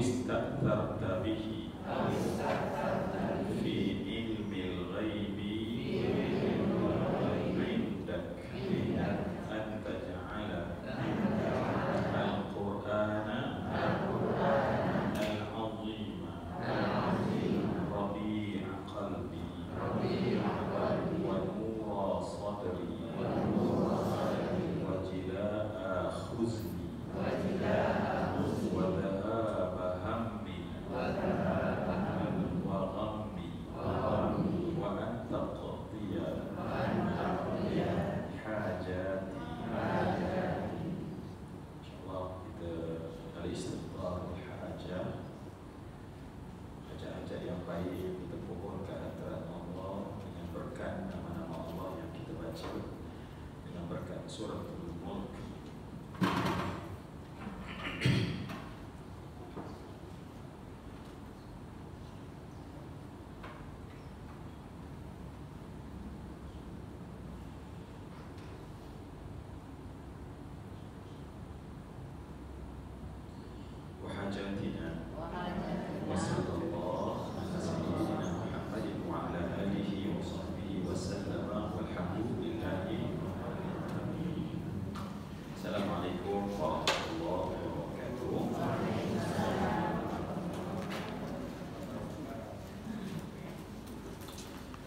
ista'tharta bihi fi ilmil ghaibi indak an taj'ala al-Qur'ana al-'azima rabi'a qalbi wa nura sadri wa jila'a khuzni wa dhahaba hammi wa ghammi wa an taqdiya hajati. InsyaAllah kita al-istighfar hajat, hajat-hajat yang baik kita pohonkan hadirat Allah dengan berkat nama-nama Allah yang kita baca, dengan berkat surah Al-Mulk. وحاجاتنا وصلى الله على سيدنا محمد وعلى آله وصحبه وسلم والحمد لله رب العالمين. السلام عليكم ورحمة الله وبركاته.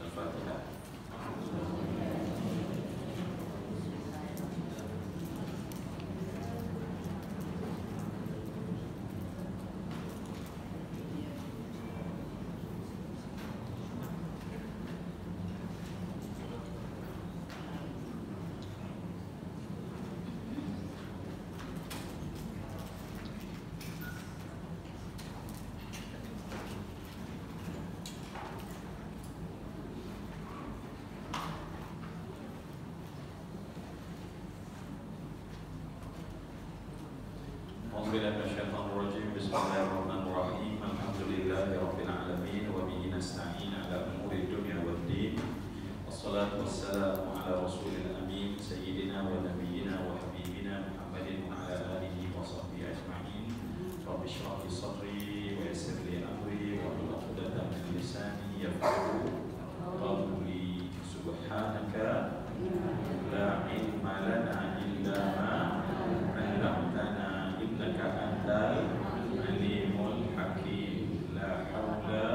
الفاتحة. Bismillahirrahmanirrahim. Alhamdulillahirabbil alamin wa bihi nasta'in ala umuri dunya waddin. Wassalatu wassalamu ala rasulil amin sayyidina wa nabiyyina wa habibina Muhammadin wa ala alihi wa sahbihi ajma'in. Rabbi shrah li sadri wa yassir li amri wa hlul 'uqdatam min lisani yafqahu qawli. Subhanaka la ilma lana illa ma 'allamtana innaka antal alimul hakim. La haula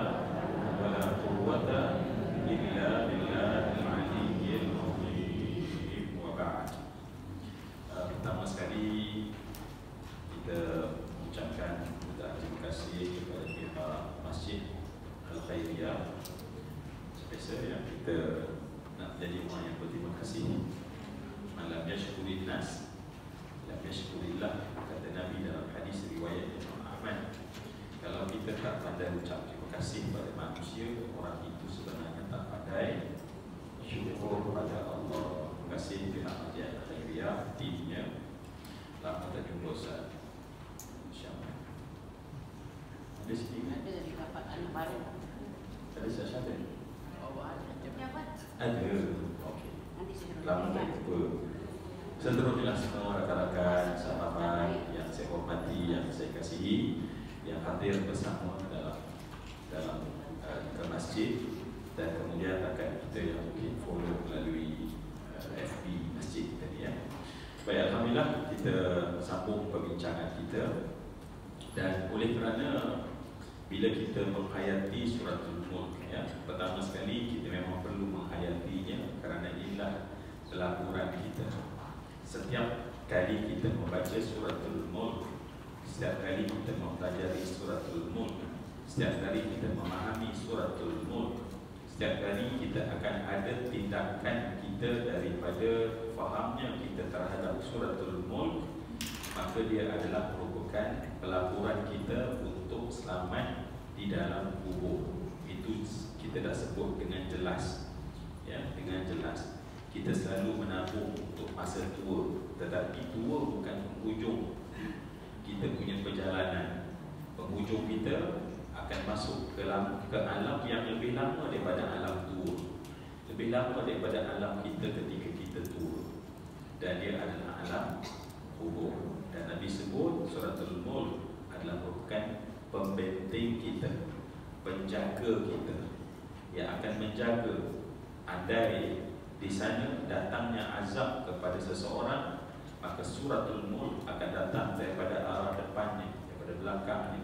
wa la quwwata illa billahil aliyyil azim. Wa ba'd. Pertama sekali kita ucapkan terima kasih kepada pihak Masjid Al-Khairiyah spesial yang kita nak jadi orang yang berterima kasih. Malam yashkurin nas lam yashkurillah, kata Nabi dalam hadis riwayat Imam Ahmad. Kalau kita tak pandai ucap terima kasih kepada manusia, orang itu sebenarnya tak pandai syukur kepada Allah. Terima kasih pihak Masjid Al-Khairiyah, timnya. Lama tak jumpa Ustaz. InsyaAllah. Ada sikit? Ada di dapat anak baru. Ada siapa? Ada. Okey. Lama tak jumpa. Seterusnya semua rakan-rakan sahabat yang saya hormati, yang saya kasihi, yang hadir bersama dalam ke masjid, dan kemudian rakan kita yang mungkin follow melalui FB masjid tadi ya. Baik, alhamdulillah kita sambung perbincangan kita. Dan oleh kerana bila kita menghayati suratul Mulk ya, pertama sekali kita memang perlu menghayatinya kerana inilah pelaburan kita. Setiap kali kita membaca suratul Mulk, setiap kali kita mempelajari suratul Mulk, setiap kali kita memahami suratul Mulk, setiap kali kita akan ada tindakan kita daripada fahamnya kita terhadap suratul Mulk, maka dia adalah merupakan pelaburan kita untuk selamat di dalam kubur. Itu kita dah sebut dengan jelas ya, dengan jelas. Kita selalu menabung untuk masa tua, tetapi tua bukan penghujung kita punya perjalanan. Penghujung kita akan masuk ke alam yang lebih lama daripada alam tua, lebih lama daripada alam kita ketika kita tua, dan dia adalah alam kubur. Dan Nabi sebut suratul Mulk adalah merupakan pembenteng kita, penjaga kita, yang akan menjaga andai di sana datangnya azab kepada seseorang, maka suratul Mulk akan datang daripada arah depannya, daripada belakangnya,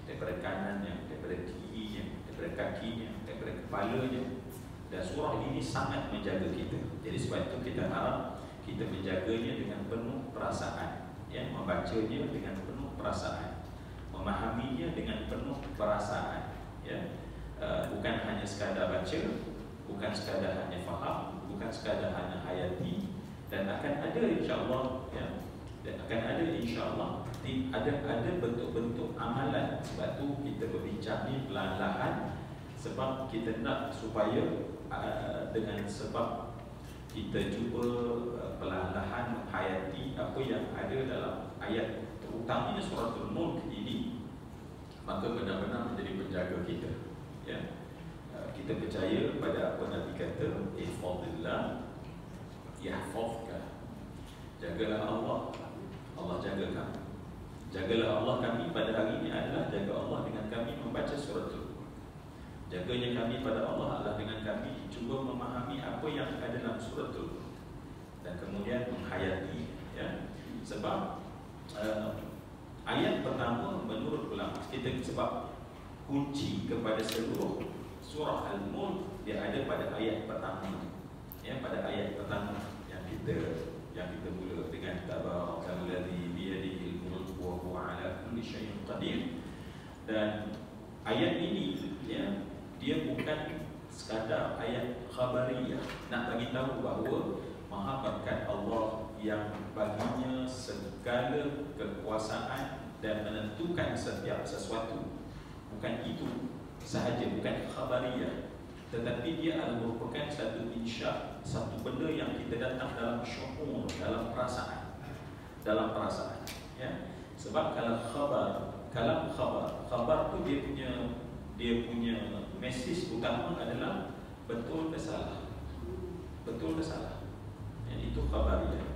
daripada kanannya, daripada kirinya, daripada kakinya, daripada kepalanya. Dan surah ini sangat menjaga kita. Jadi sebab itu kita harap kita menjaganya dengan penuh perasaan, ya, membacanya dengan penuh perasaan, memahaminya dengan penuh perasaan, ya. Bukan hanya sekadar baca, bukan sekadar hanya faham, bukan sekadar hanya hayati. Dan akan ada insya-Allah, ya, dan akan ada insya-Allah ada bentuk-bentuk amalan. Sebab tu kita berbincang ni perlahan-lahan, sebab kita nak supaya dengan sebab kita cuba perlahan-lahan menghayati apa yang ada dalam ayat terutamanya suratul Mulk ini, maka benar-benar menjadi penjaga kita, ya. Kita percaya pada apa Nabi kata, ihfazillah yahfazka. Jagalah Allah, Allah jaga kamu. Jagalah Allah kami pada hari ini adalah jaga Allah dengan kami membaca suratul. Jaganya kami pada Allah adalah dengan kami cuba memahami apa yang ada dalam suratul dan kemudian menghayati, ya. Sebab ayat pertama menurut ulama kita, sebab kunci kepada seluruh surah Al-Mulk dia ada pada ayat pertama, ya, pada ayat pertama yang kita mula dengan tabarakalladzi biyadihil mulk wa huwa ala kulli syai'in qadir. Dan ayat ini, ya, dia bukan sekadar ayat khabariyah, nak bagi tahu bahawa Maha Berkat Allah yang baginya segala kekuasaan dan menentukan setiap sesuatu. Bukan itu sahaja, bukan khabariyah, tetapi dia adalah merupakan satu insya, satu benda yang kita datang dalam syuur, dalam perasaan, ya. Sebab kalau khabar tu dia punya mesej utama adalah betul ke salah, ya, itu khabariyah.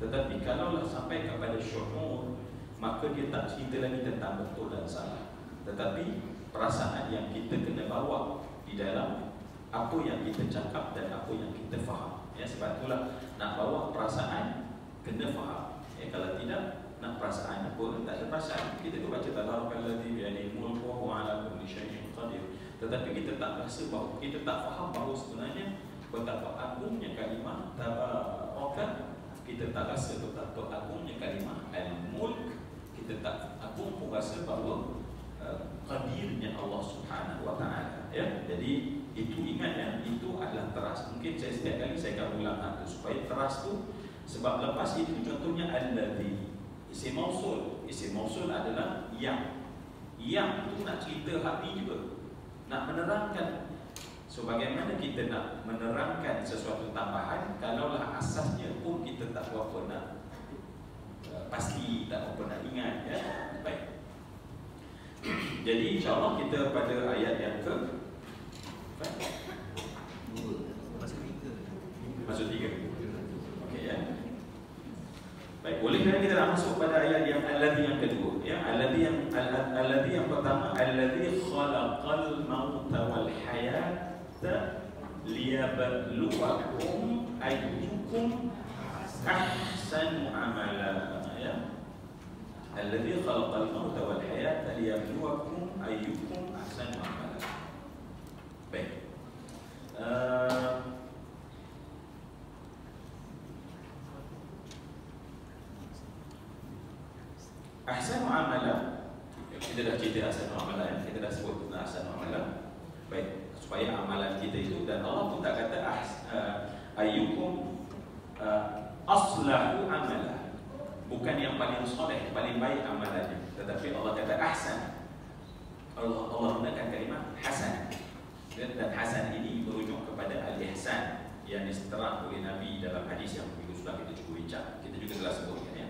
Tetapi kalaulah sampai kepada syuur, maka dia tak cerita lagi tentang betul dan salah, tetapi perasaan yang kita kena bawa di dalam apa yang kita cakap dan apa yang kita faham, ya. Sebab itulah nak bawa perasaan kena faham, ya. Kalau tidak, nak perasaan apa, tak ada perasaan, kita tu baca tabarakalladzi biyadihil mulku wa huwa ala kulli syai'in qadir, tetapi kita tak rasa bahawa, kita tak faham bahawa sebenarnya betapa agungnya kalimah tabaraka. Kita tak rasa betapa agungnya kalimah al-mulk. Kita tak agung pun rasa bahawa qadirnya Allah Subhanahu wa taala, ya. Jadi itu ingat, ya, itu adalah teras. Mungkin saya setiap kali saya akan ulang itu supaya teras tu, sebab lepas itu contohnya alladzi, isim mausul adalah yang itu nak cerita hati juga, nak menerangkan. So bagaimana kita nak menerangkan sesuatu tambahan kalaulah asasnya pun kita tak berapa nak pasti, tak berapa nak ingat, ya. Baik. Jadi insyaAllah kita pada ayat yang ke masuk 3. Okey, ya. Baik, boleh kan kita nak masuk pada ayat yang alladzi yang kedua, ya. Alladzi yang pertama, alladzi khalaqal mauta wal hayata liyabluwakum ayyukum ahsanu amala, ya. Alladzi khalaqal mauta wal hayata liyabluwakum ayyukum ahsanu amala. Baik. Ahsanu amala, kita dah cerita ahsanu amala, ya. Kita dah sebut tentang ahsanu amala. Baik, supaya amalan kita itu, dan Allah pun tak kata ayyukum aslahu amala, bukan yang paling soleh, paling baik amalannya, tetapi Allah kata ahsan. Allah menggunakan kalimah hasan, dan hasan ini merujuk kepada al-ihsan yang diterang oleh Nabi dalam hadis yang minggu sudah kita cukup bincang. Kita juga telah sebutkan, ya.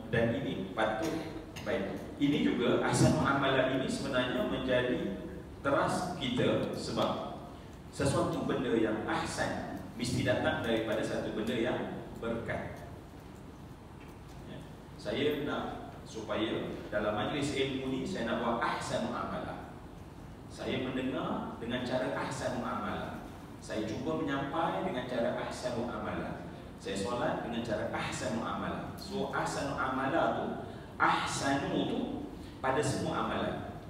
Dan ini patut, baik. Ini juga ahsan amalan ini sebenarnya menjadi teras kita, sebab sesuatu benda yang ahsan mesti datang daripada satu benda yang berkat, ya. Saya nak supaya dalam majlis ilmu ni saya nak buat ahsan muamalah. Saya mendengar dengan cara ahsan muamalah. Saya cuba menyampai dengan cara ahsan muamalah. Saya solat dengan cara ahsan muamalah. So ahsan muamalah tu, ahsanu tu pada semua amalan.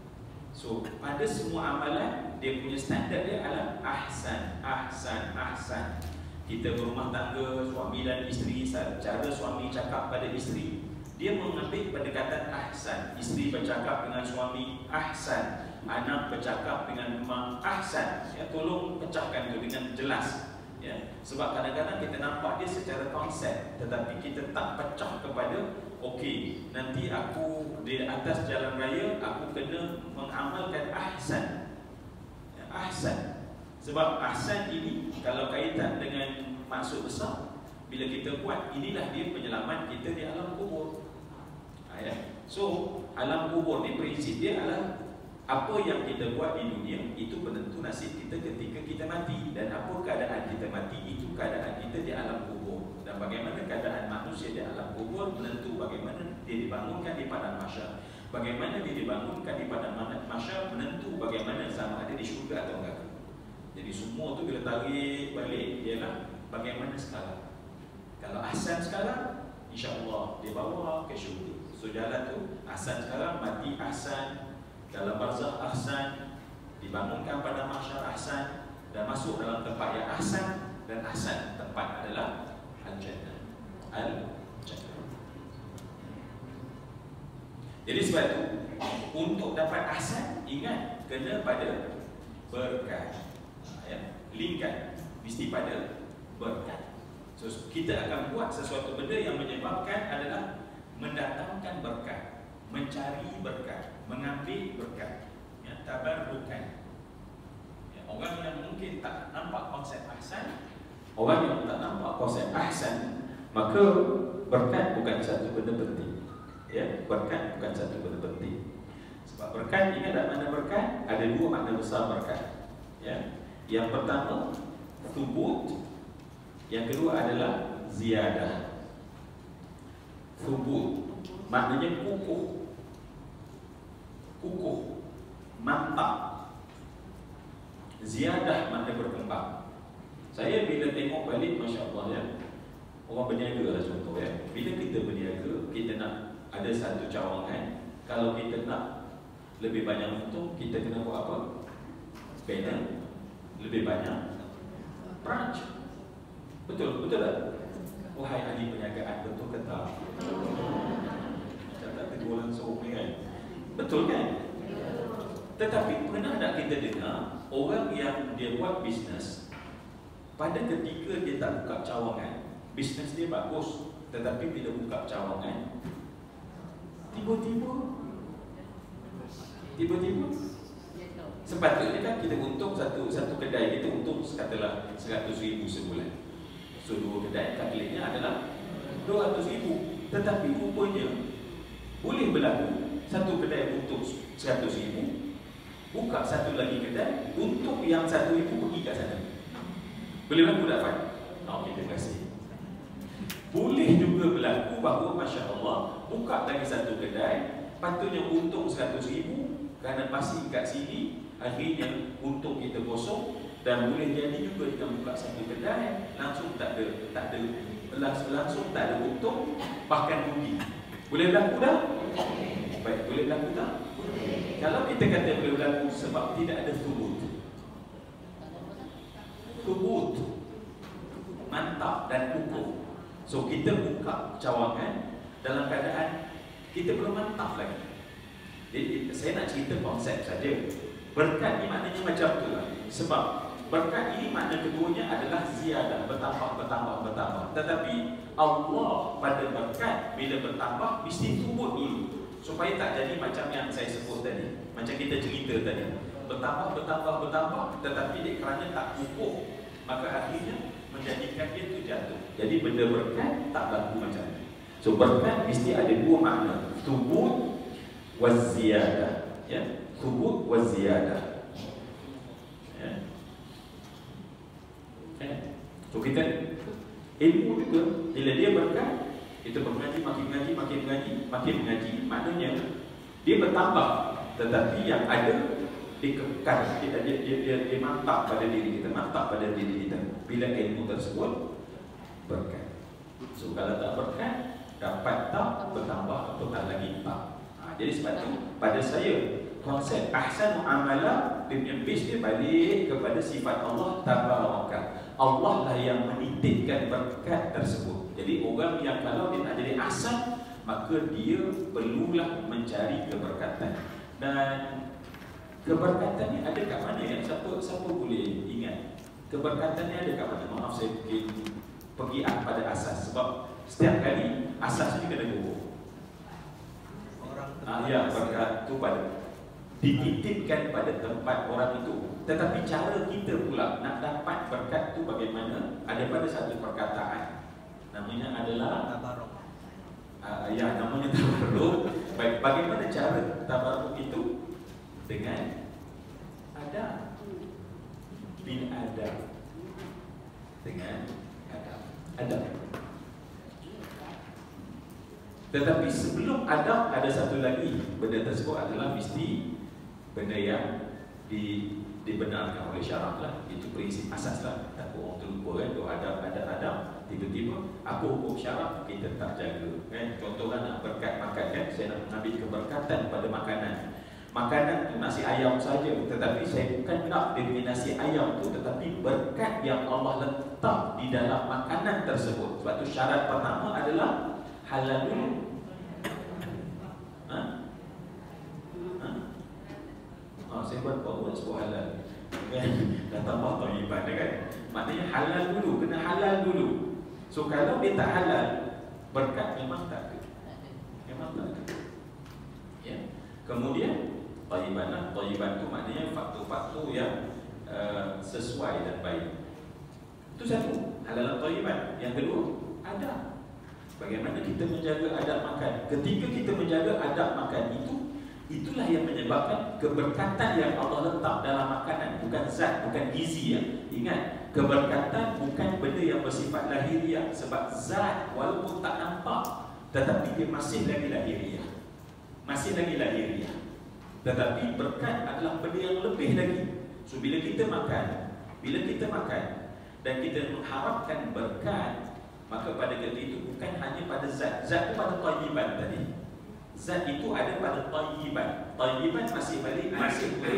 So pada semua amalan dia punya standard dia adalah ahsan, ahsan, ahsan. Kita berumah tangga, suami dan isteri, cara suami cakap pada isteri, dia mengambil pendekatan ahsan. Isteri bercakap dengan suami ahsan, anak bercakap dengan mak ahsan. Ya, tolong pecahkan itu dengan jelas. Ya, sebab kadang-kadang kita nampak dia secara konsep, tetapi kita tak pecah kepada okey, nanti aku di atas jalan raya aku kena mengamalkan ahsan. Ya, ahsan. Sebab ahsan ini kalau kaitan dengan maksud besar, bila kita buat, inilah dia penyelamat kita di alam kubur. Ya. So alam kubur ni prinsip dia adalah apa yang kita buat di dunia itu penentu nasib kita ketika kita mati. Dan apa keadaan kita mati itu keadaan kita di alam kubur. Dan bagaimana keadaan manusia di alam kubur menentu bagaimana dia dibangunkan di padang mahsyar. Bagaimana dia dibangunkan di padang mahsyar menentu bagaimana sama ada di syurga atau neraka. Jadi semua tu bila tarik balik ialah bagaimana sekarang. Kalau ahsan sekarang, insya-Allah dia bawa ke syurga. So jalan tu ahsan sekarang, mati ahsan, dalam barzakh ahsan, dibangunkan pada mahsyar ahsan, dan masuk dalam tempat yang ahsan. Dan ahsan tempat adalah al-jannah. Al-jannah. Jadi sebab itu untuk dapat ahsan, ingat kena pada berkat. Ya, linkkan mesti pada berkat. So kita akan buat sesuatu benda yang menyebabkan adalah mendatangkan berkat, mencari berkat, mengambil berkat, ya, tabarrukan. Ya, orang yang mungkin tak nampak konsep ahsan, orang yang tak nampak konsep ahsan, maka berkat bukan satu benda penting. Ya, berkat bukan satu benda penting. Sebab berkat, ingat tak mana berkat? Ada dua makna besar berkat. Ya, yang pertama thubut, yang kedua adalah ziyadah. Thubut maknanya kukuh, kukuh, mantap. Ziyadah makna berkembang. Saya bila tengok balik, Masya Allah ya, orang berniaga lah contoh ya. Bila kita berniaga, kita nak ada satu cawangan. Kalau kita nak lebih banyak untung, kita kena buat apa? Banner. Lebih banyak branch. Betul? Betul tak? Wahai ahli perniagaan, betul ke tak? Macam tak tegur langsung ni kan? Betul kan? Tetapi pernah tak kita dengar orang yang dia buat bisnes, pada ketika dia tak buka cawangan, bisnes dia bagus, tetapi bila buka cawangan, tiba-tiba sepatutnya kan kita untung satu kedai kita untung katalah 100,000 sebulan. So dua kedai kalkulatnya adalah 200,000. Tetapi rupanya boleh berlaku satu kedai untung 100,000, buka satu lagi kedai untuk yang 1,000 pergi kat sana. Boleh berlaku tak Fad? Okey, terima kasih. Boleh juga berlaku bahawa Masya Allah buka lagi satu kedai, patutnya untung 100,000, kerana masih kat sini akhirnya untung kita kosong. Dan boleh jadi juga kita buka satu kedai langsung tak ada untung, bahkan rugi. Boleh berlaku tak? Baik, boleh berlaku tak? Kalau kita kata boleh berlaku sebab tidak ada thubut. Thubut, mantap dan kukuh. So kita buka cawangan dalam keadaan kita belum mantap lagi. Jadi saya nak cerita konsep saja. Berkat ni maknanya macam tu lah. Sebab berkat ini makna keduanya adalah ziyadah, bertambah. Tetapi Allah pada berkat bila bertambah mesti thubut dulu, supaya tak jadi macam yang saya sebut tadi, macam kita cerita tadi, bertambah, tetapi dia kerana tak kukuh, maka akhirnya menjadikan dia tu jatuh. Jadi benda berkat tak berlaku macam ni. So berkat mesti ada dua makna, thubut wa ziyadah. Ya, thubut wa ziyadah. Ya. So kita ilmu juga bila dia berkat, Kita mengaji, makin mengaji, makin mengaji, makin mengaji, maknanya dia bertambah, tetapi yang ada dikekal, dia mantap pada diri kita, mantap pada diri kita. Bila ilmu tersebut berkat. So kalau tak berkat, dapat tak bertambah atau tak lagi tak. Jadi sebab itu pada saya konsep ahsan muamalah dia punya base dia balik kepada sifat Allah tabaraka. Allah lah yang menitipkan berkat tersebut. Jadi orang yang kalau dia nak jadi ahsan, maka dia perlulah mencari keberkatan. Dan keberkatan ni ada kat mana ya? Siapa boleh ingat? Keberkatan ni ada kat mana? Maaf saya mungkin pergi pada asas, sebab setiap kali asas ni kena gugur. Ya, berkat tu pada dititipkan pada tempat orang itu. Tetapi cara kita pula nak dapat berkat tu bagaimana? Ada pada satu perkataan, namanya adalah tabarruk. Ya, namanya tabarruk. Baik, bagaimana cara tabarruk itu? Dengan adab. Bin adab. Dengan adab. Adab. Tetapi sebelum adab ada satu lagi. Benda tersebut adalah mesti benda yang dibenarkan oleh syarak lah. Itu prinsip asas lah. Tak orang terlupa kan, tu adab. Tiba-tiba apa hukum syarak kita tak jaga kan. Contohnya nak berkat makan kan, saya nak mengambil keberkatan pada makanan. Makanan tu nasi ayam saja, tetapi saya bukan nak dia punya nasi ayam tu, tetapi berkat yang Allah letak di dalam makanan tersebut. Sebab tu syarat pertama adalah halal dulu. Saya buat sebuah halal. Dah tambah thayyiban kan. Maknanya halal dulu, kena halal dulu. So kalau dia tak halal, berkat memang tak ada. Memang tak ada. Ya. Kemudian thayyiban lah. Thayyiban tu maknanya faktor-faktor yang sesuai dan baik. Itu satu, halal thayyiban. Yang kedua, adab. Bagaimana kita menjaga adab makan. Ketika kita menjaga adab makan itulah yang menyebabkan keberkatan yang Allah letak dalam makanan. Bukan zat, bukan gizi ya. Ingat, keberkatan bukan benda yang bersifat lahiriah. Sebab zat walaupun tak nampak, tetapi dia masih lagi lahiriah. Masih lagi lahiriah. Tetapi berkat adalah benda yang lebih lagi. So bila kita makan dan kita mengharapkan berkat, maka pada ketika itu bukan hanya pada zat. Zat itu pada thayyiban tadi. Zat itu ada pada thayyiban. Thayyiban masih boleh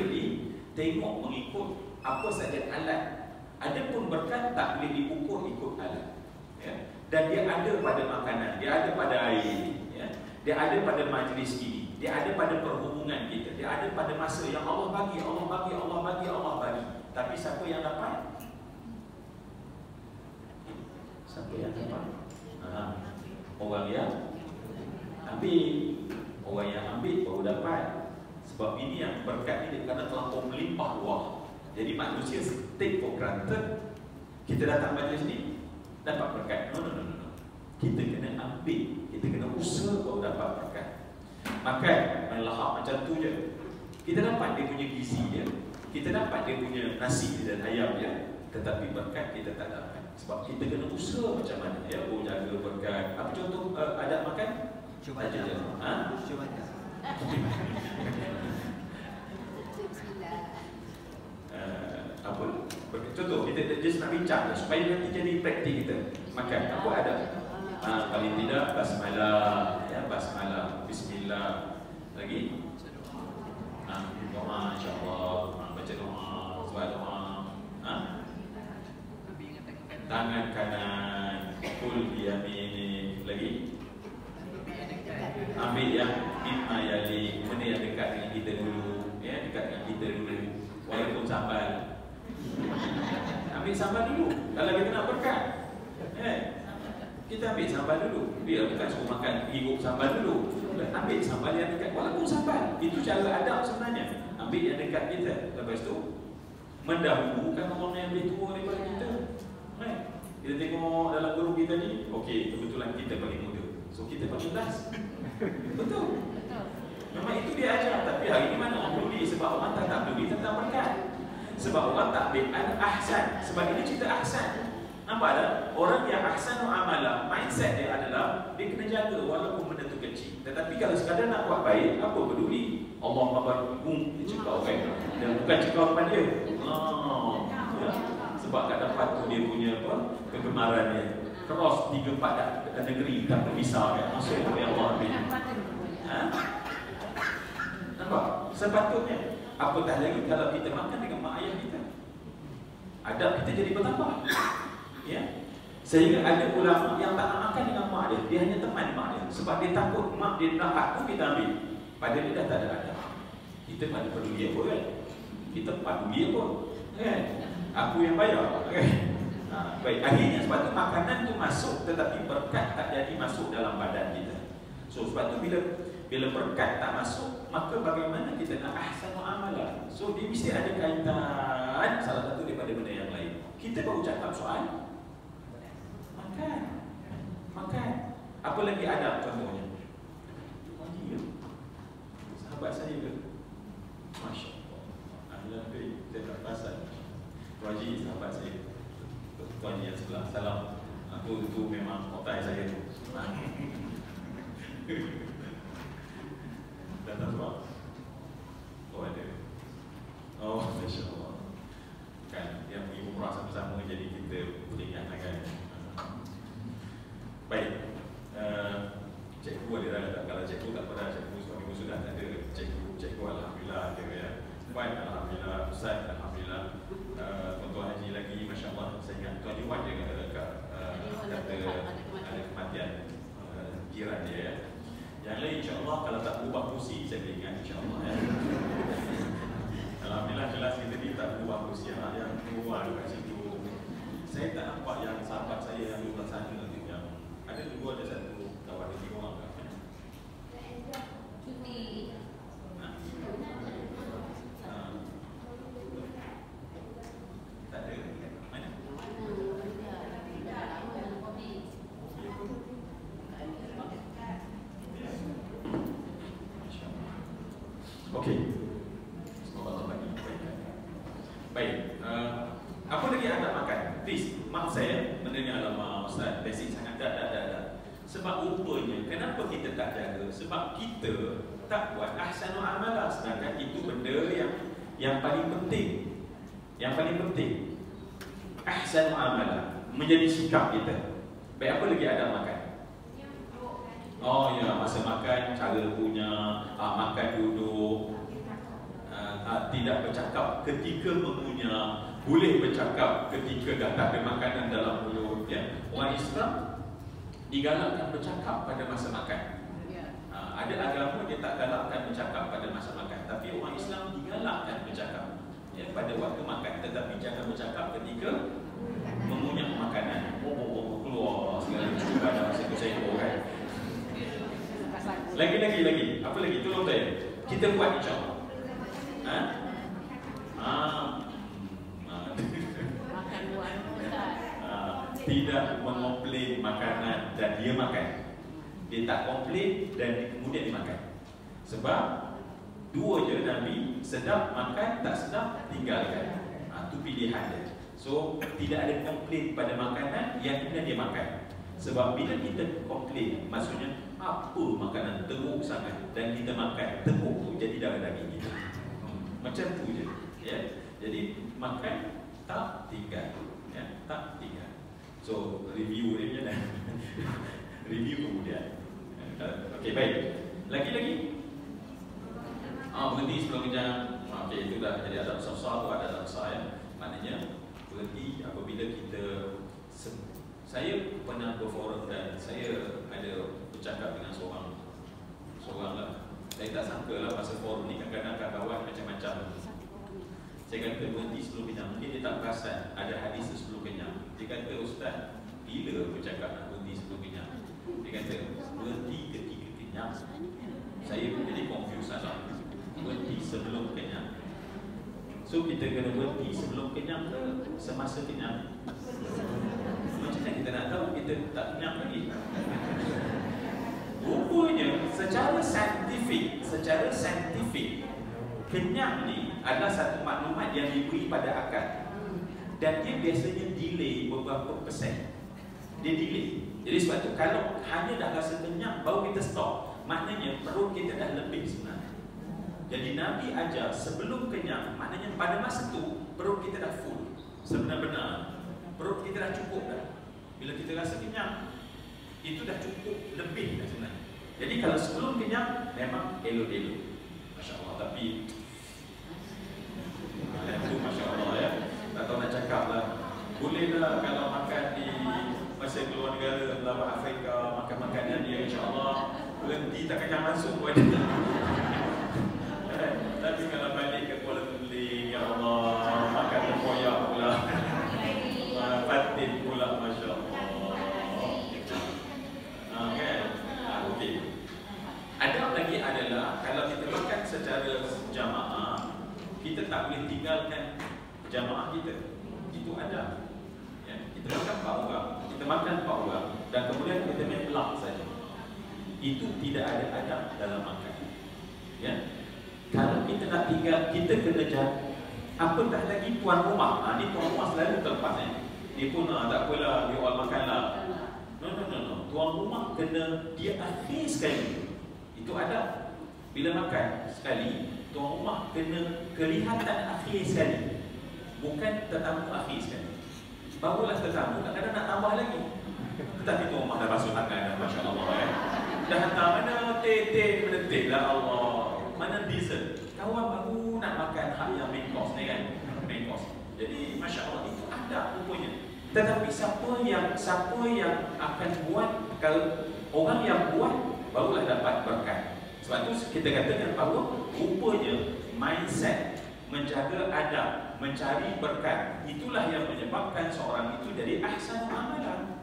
ditengok mengikut apa saja alat. Adapun berkat tak boleh diukur ikut alat. Ya. Dan dia ada pada makanan, dia ada pada air, ya. Dia ada pada majlis ini, dia ada pada perhubungan kita, dia ada pada masa yang Allah bagi. Tapi siapa yang dapat? Siapa yang dapat? Orang yang ambil. Orang yang ambil baru dapat. Sebab ini yang berkat ini kerana terlampau melimpah ruah. Jadi manusia take for granted kita datang majlis ni dapat berkat. No. Kita kena ambil, kita kena usaha baru dapat berkat. Makan melahap macam tu je, kita dapat dia punya gizi dia, kita dapat dia punya nasi dan ayam dia. Tetapi berkat kita tak dapat. Sebab kita kena usaha macam mana ya, jaga berkat. Apa contoh adab makan? Cuba aja. Cuba aja. Apa? Contoh kita just nak bincang supaya nanti jadi praktik kita. Makan apa ada? Paling tidak basmalah, ya basmalah, bismillah. Lagi? Doa insya-Allah, baca doa, sebab doa. Tangan kanan, kul biyaminik. Lagi? Ambil yang mimma yali, benda yang dekat dengan kita dulu, ya, dekat dengan kita dulu. Walaupun sambal, ambil sambal dulu. Kalau kita nak berkat, kita ambil sambal dulu. Dia bukan suruh makan hidup sambal dulu. Ambil sambal yang dekat, walaupun sambal. Itu cara adab sebenarnya. Ambil yang dekat kita. Lepas tu mendahulukan orang yang lebih tua daripada kita. Kita tengok dalam grup kita ni, okey, kebetulan kita paling muda, so kita paling last. Betul. Memang itu dia ajar. Tapi hari ni mana orang peduli? Sebab orang tak peduli tentang berkat. Sebab orang tak ambil ahsan. Sebab ini cerita ahsan. Nampak tak? Orang yang ahsan amalah, mindset dia adalah dia kena jaga walaupun benda tu kecil. Tetapi kalau sekadar nak buat baik, apa peduli? Allah Akbar, dia cakap kan. Dan bukan cakap depan dia. Ya. Sebab kat depan tu dia punya apa? Kegemaran dia. Cross 3-4 negeri tak berpisah kan. Maksud yang Allah ambil. Ha? Nampak? Sepatutnya. Apatah lagi kalau kita makan dengan mak ayah kita. Adab kita jadi bertambah. Ya. Sehingga ada ulama yang tak nak makan dengan mak dia. Dia hanya teman mak dia. Sebab dia takut mak dia nak aku kita ambil. Padahal dia dah tak ada adab. Kita mana perlu dia pun kan. Kita padu dia pun kan. Aku yang bayar kan. Baik, akhirnya sebab tu makanan tu masuk tetapi berkat tak jadi masuk dalam badan kita. So sebab tu bila berkat tak masuk, maka bagaimana kita nak ahsanu amalan. So dia mesti ada kaitan salah satu daripada benda yang lain. Kita baru cakap soal makan. Apa lagi adab contohnya? Haji ke? Sahabat saya ke? Masya Allah. Alhamdulillah kita tak pasal. Haji sahabat saya. Tuan yang sebelah. Salam. Itu memang otak saya tu. Datang sebab? Oh ada. Oh Masya Allah. Kan yang pergi umrah sama-sama jadi kita boleh ingat kan. Baik. Cikgu ada tak? Kalau cikgu tak pernah, cikgu suami sudah tak ada. Cikgu Alhamdulillah ada ya. Baik, Alhamdulillah. Ustaz Alhamdulillah. Tuan Haji lagi, Masya Allah. Saya ingat Tuan Iwan dia kata ada kematian jiran dia ya. Yang lain insya Allah kalau tak berubah kursi saya boleh ingat insya Allah ya. Alhamdulillah jelas kita ni tak berubah kursi yang keluar kat situ. Saya tak nampak yang sahabat saya yang luar sana yang ada dua, ada satu kawan ada 3 orang kan. Cuti. Tak ada. Mana? Okey. Semoga Allah bagi kebaikan. Baik. Apa lagi anda makan? Please, maaf saya mendengar alamak Ustaz, basic sangat dah. Sebab rupanya, kenapa kita tak jaga? Sebab kita tak buat ahsanu amalah. Sedangkan itu benda yang paling penting. Yang paling penting ahsanu amalah menjadi sikap kita. Baik, apa lagi ada makan? Oh ya, masa makan, cara punya makan duduk, tidak bercakap ketika mengunyah, boleh bercakap ketika dah tak ada makanan dalam mulut ya. Orang Islam digalakkan bercakap pada masa makan. Ada agama dia tak galakkan bercakap pada masa makan, tapi orang Islam digalakkan bercakap ya, pada waktu makan. Tetapi jangan bercakap ketika mengunyah makanan. Keluar segala macam pada masa itu kan. Lagi. Apa lagi? Tolong saya. Kita buat insya-Allah. Makan luar Ustaz. Tidak mengomplain makanan dan dia makan. Dia tak komplain dan kemudian dimakan. Sebab dua je Nabi, sedap makan, tak sedap tinggalkan. Itu pilihan dia. So tidak ada komplain pada makanan yang kemudian dia makan. Sebab bila kita komplain, maksudnya apa makanan teruk sangat dan kita makan, teruk tu jadi darah daging kita. Macam tu je ya. Jadi makan tak tinggal ya, tak tinggal. So review dia dah. Review kemudian. Okey, baik. Lagi. Berhenti sebelum kenyang. Okey, itu dah jadi adab besar tu, ada adab besar ya. Maknanya berhenti apabila kita saya pernah berforum dan saya ada bercakap dengan seorang lah. Saya tak sangka lah masa forum ni kadang-kadang kawan macam-macam. Saya kata berhenti sebelum kenyang. Mungkin dia tak perasan ada hadis sebelum kenyang. Dia kata, Ustaz, bila bercakap nak berhenti sebelum kenyang? Dia kata, berhenti ketika kenyang. Saya pun jadi confused lah. Berhenti sebelum kenyang. So kita kena berhenti sebelum kenyang ke semasa kenyang? Macam mana kita nak tahu kita tak kenyang lagi? Rupanya secara saintifik kenyang ni adalah satu maklumat yang diberi pada akal. Dan dia biasanya delay beberapa persen. Dia delay. Jadi sebab tu kalau hanya dah rasa kenyang baru kita stop, maknanya perut kita dah lebih sebenarnya. Jadi Nabi ajar sebelum kenyang, maknanya pada masa tu perut kita dah full. Sebenar-benar perut kita dah cukup dah. Bila kita rasa kenyang, itu dah cukup lebih dah sebenarnya. Jadi kalau sebelum kenyang memang elok-elok. Masya-Allah, tapi itu masya-Allah ya. Tak tahu nak cakap lah. Bolehlah kalau makan di masa keluar negara dalam Afrika, makan makanan dia insya-Allah berhenti tak kenyang langsung pun. Tapi kalau balik ke Kuala Lumpur, ya Allah, makan tempoyak pula. Fatin pula, masya-Allah. Kan? Okey. Adab lagi adalah kalau kita makan secara jamaah, kita tak boleh tinggalkan jamaah kita. Itu adab. Ya, kita makan 4 orang, kita makan 4 orang dan kemudian kita main pelak saja. Itu tidak ada adab dalam makan. Ya. Kalau kita nak tinggal, kita kena jaga. Apatah lagi tuan rumah. Ni tuan rumah selalu terlepas Dia pun tak apalah, you all makanlah. No. Tuan rumah kena dia akhir sekali. Itu adab. Bila makan sekali, tuan rumah kena kelihatan akhir sekali. Bukan tetamu akhir sekali. Barulah tetamu kadang-kadang nak tambah lagi. Tetapi tuan rumah dah basuh tangan dah, masya-Allah Dah hantar mana teh menetih lah Allah. Mana dessert? Kawan baru nak makan hal yang main course ni kan? Main course. Jadi masya-Allah itu ada rupanya. Tetapi siapa yang akan buat, kalau orang yang buat barulah dapat berkat. Sebab tu kita katakan bahawa rupanya mindset menjaga adab, mencari berkat, itulah yang menyebabkan seorang itu jadi ahsanul amalan.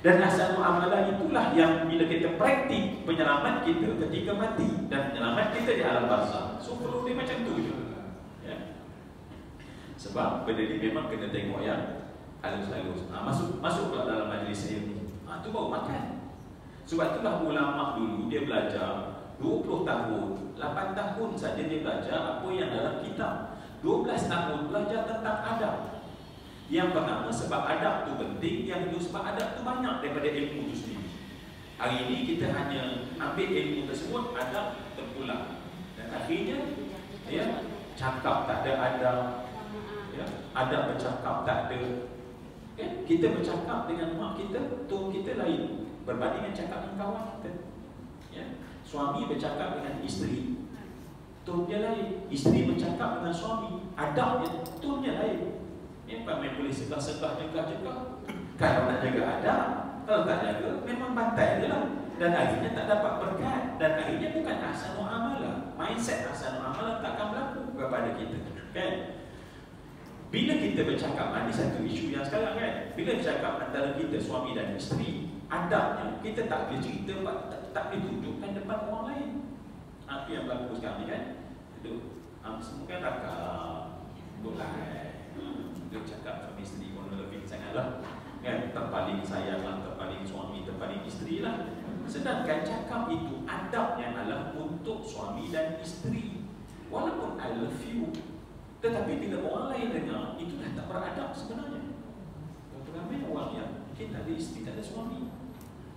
Dan ahsanul amalan itulah yang bila kita praktik penyelamat kita ketika mati dan penyelamat kita di alam barzakh. So perlu dia macam tu je. Ya. Sebab benda ni memang kena tengok yang halus-halus. Masuk pula dalam majlis ilmu. Tu baru makan. Sebab itulah ulama dulu dia belajar 20 tahun, 8 tahun saja dia belajar apa yang dalam kitab. 12 tahun belajar tentang adab. Yang pertama sebab adab tu penting, yang kedua sebab adab tu banyak daripada ilmu tu sendiri. Hari ini kita hanya ambil ilmu tersebut, adab terpulang. Dan akhirnya ya, cakap tak ada adab. Ya, adab bercakap tak ada. Ya, kita bercakap dengan mak kita, tone kita lain berbanding dengan cakap dengan kawan kita. Ya, suami bercakap dengan isteri, tone dia lain. Isteri bercakap dengan suami, adabnya, tone nya lain. Ya, main boleh segah-segah, jegah-jegah. Kalau nak jaga adab, kalau tak jaga, memang bantai je lah. Dan akhirnya tak dapat berkat. Dan akhirnya bukan ahsanul amalah. Mindset ahsanul amalah takkan berlaku kepada kita. Kan? Bila kita bercakap, ini satu isu yang sekarang kan. Bila bercakap antara kita, suami dan isteri, adabnya, kita tak boleh cerita, tak boleh tunjukkan depan orang lain. Apa yang berlaku sekarang ni kan? Itu, semua kan rakam. Boleh. Dia cakap suami isteri pun lebih sangatlah. Kan? Terpaling sayang lah, terpaling suami, terpaling isteri lah. Sedangkan cakap itu adabnya adalah untuk suami dan isteri. Walaupun I love you, tetapi bila orang lain dengar, itu dah tak beradab sebenarnya. Ramai orang yang mungkin tak ada isteri, tak ada suami,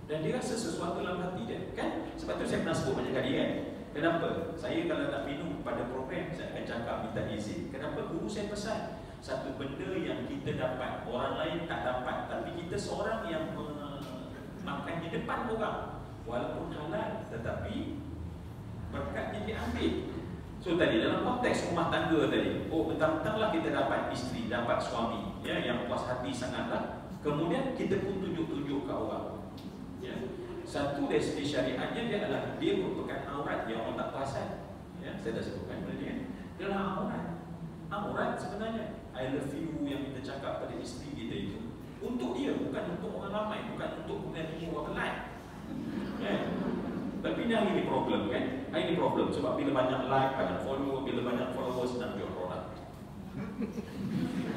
dan dia rasa sesuatu dalam hati dia. Kan? Sebab tu saya pernah sebut banyak kali kan. Kenapa? Saya kalau nak minum pada program, saya akan cakap minta izin. Kenapa? Guru saya pesan, satu benda yang kita dapat, orang lain tak dapat, tapi kita seorang yang makan di depan orang, walaupun halal, tetapi berkatnya diambil. So tadi dalam konteks rumah tangga tadi, mentang-mentanglah kita dapat isteri, dapat suami, ya, yang puas hati sangatlah. Kemudian kita pun tunjuk-tunjuk ke orang. Ya. Satu dari segi syariatnya dia adalah dia merupakan aurat yang orang tak perasan. Ya, saya dah sebutkan benda ni kan. Dia adalah aurat. Aurat sebenarnya, I love you yang kita cakap pada isteri kita itu untuk dia, bukan untuk orang ramai, bukan untuk kemudian orang lain. Ya. Tapi ni hari ni problem kan? Hari ni problem sebab bila banyak like, banyak follow, bila banyak followers nak jual produk.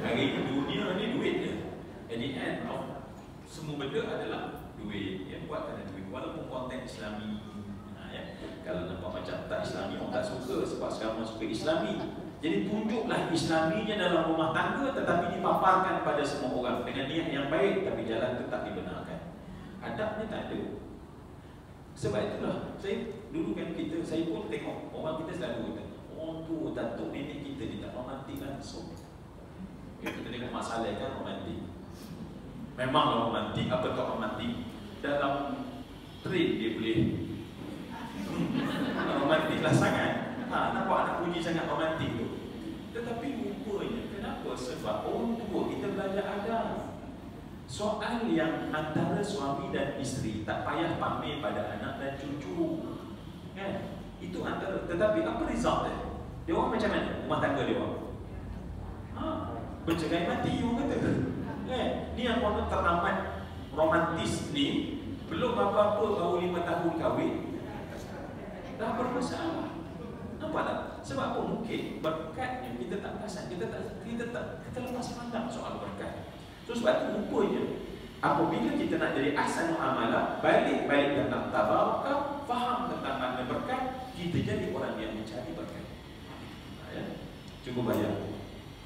Hari ni dunia ni duit je. At the end of semua benda adalah duit. Yang buat kerana duit. Walaupun konten Islami, ya. Kalau nampak macam tak Islami, orang tak suka sebab sekarang orang suka Islami. Jadi tunjuklah Islaminya dalam rumah tangga, tetapi dipaparkan pada semua orang dengan niat yang baik, tapi jalan itu tak dibenarkan. Adabnya tak ada. Sebab itulah saya dulu kan saya pun tengok orang kita selalu kata, orang tu datuk nenek kita ni tak romantik langsung. Kita tengok masalah kan romantik. Memanglah romantik, apa tak romantik? Dalam trade dia boleh romantiklah sangat. Nampak anak puji sangat romantik tu. Tetapi rupanya kenapa? Sebab orang tua kita belajar adab. Soal yang antara suami dan isteri tak payah pamer pada anak dan cucu, kan? Itu antara. Tetapi apa result dia? Dia orang macam mana? Rumah tangga dia orang bercerai mati, orang kata. Ni yang orang teramat romantis ni, belum apa-apa baru 5 tahun kahwin dah bermasalah. Nampak tak? Sebab apa? Mungkin berkatnya kita tak perasan, kita lepas pandang soal berkat. So sebab itu rupanya apabila kita nak jadi ahsan muamalah, balik tentang tabarakah, faham tentang makna berkat, kita jadi orang yang mencari berkat. Ya? Cuba bayang,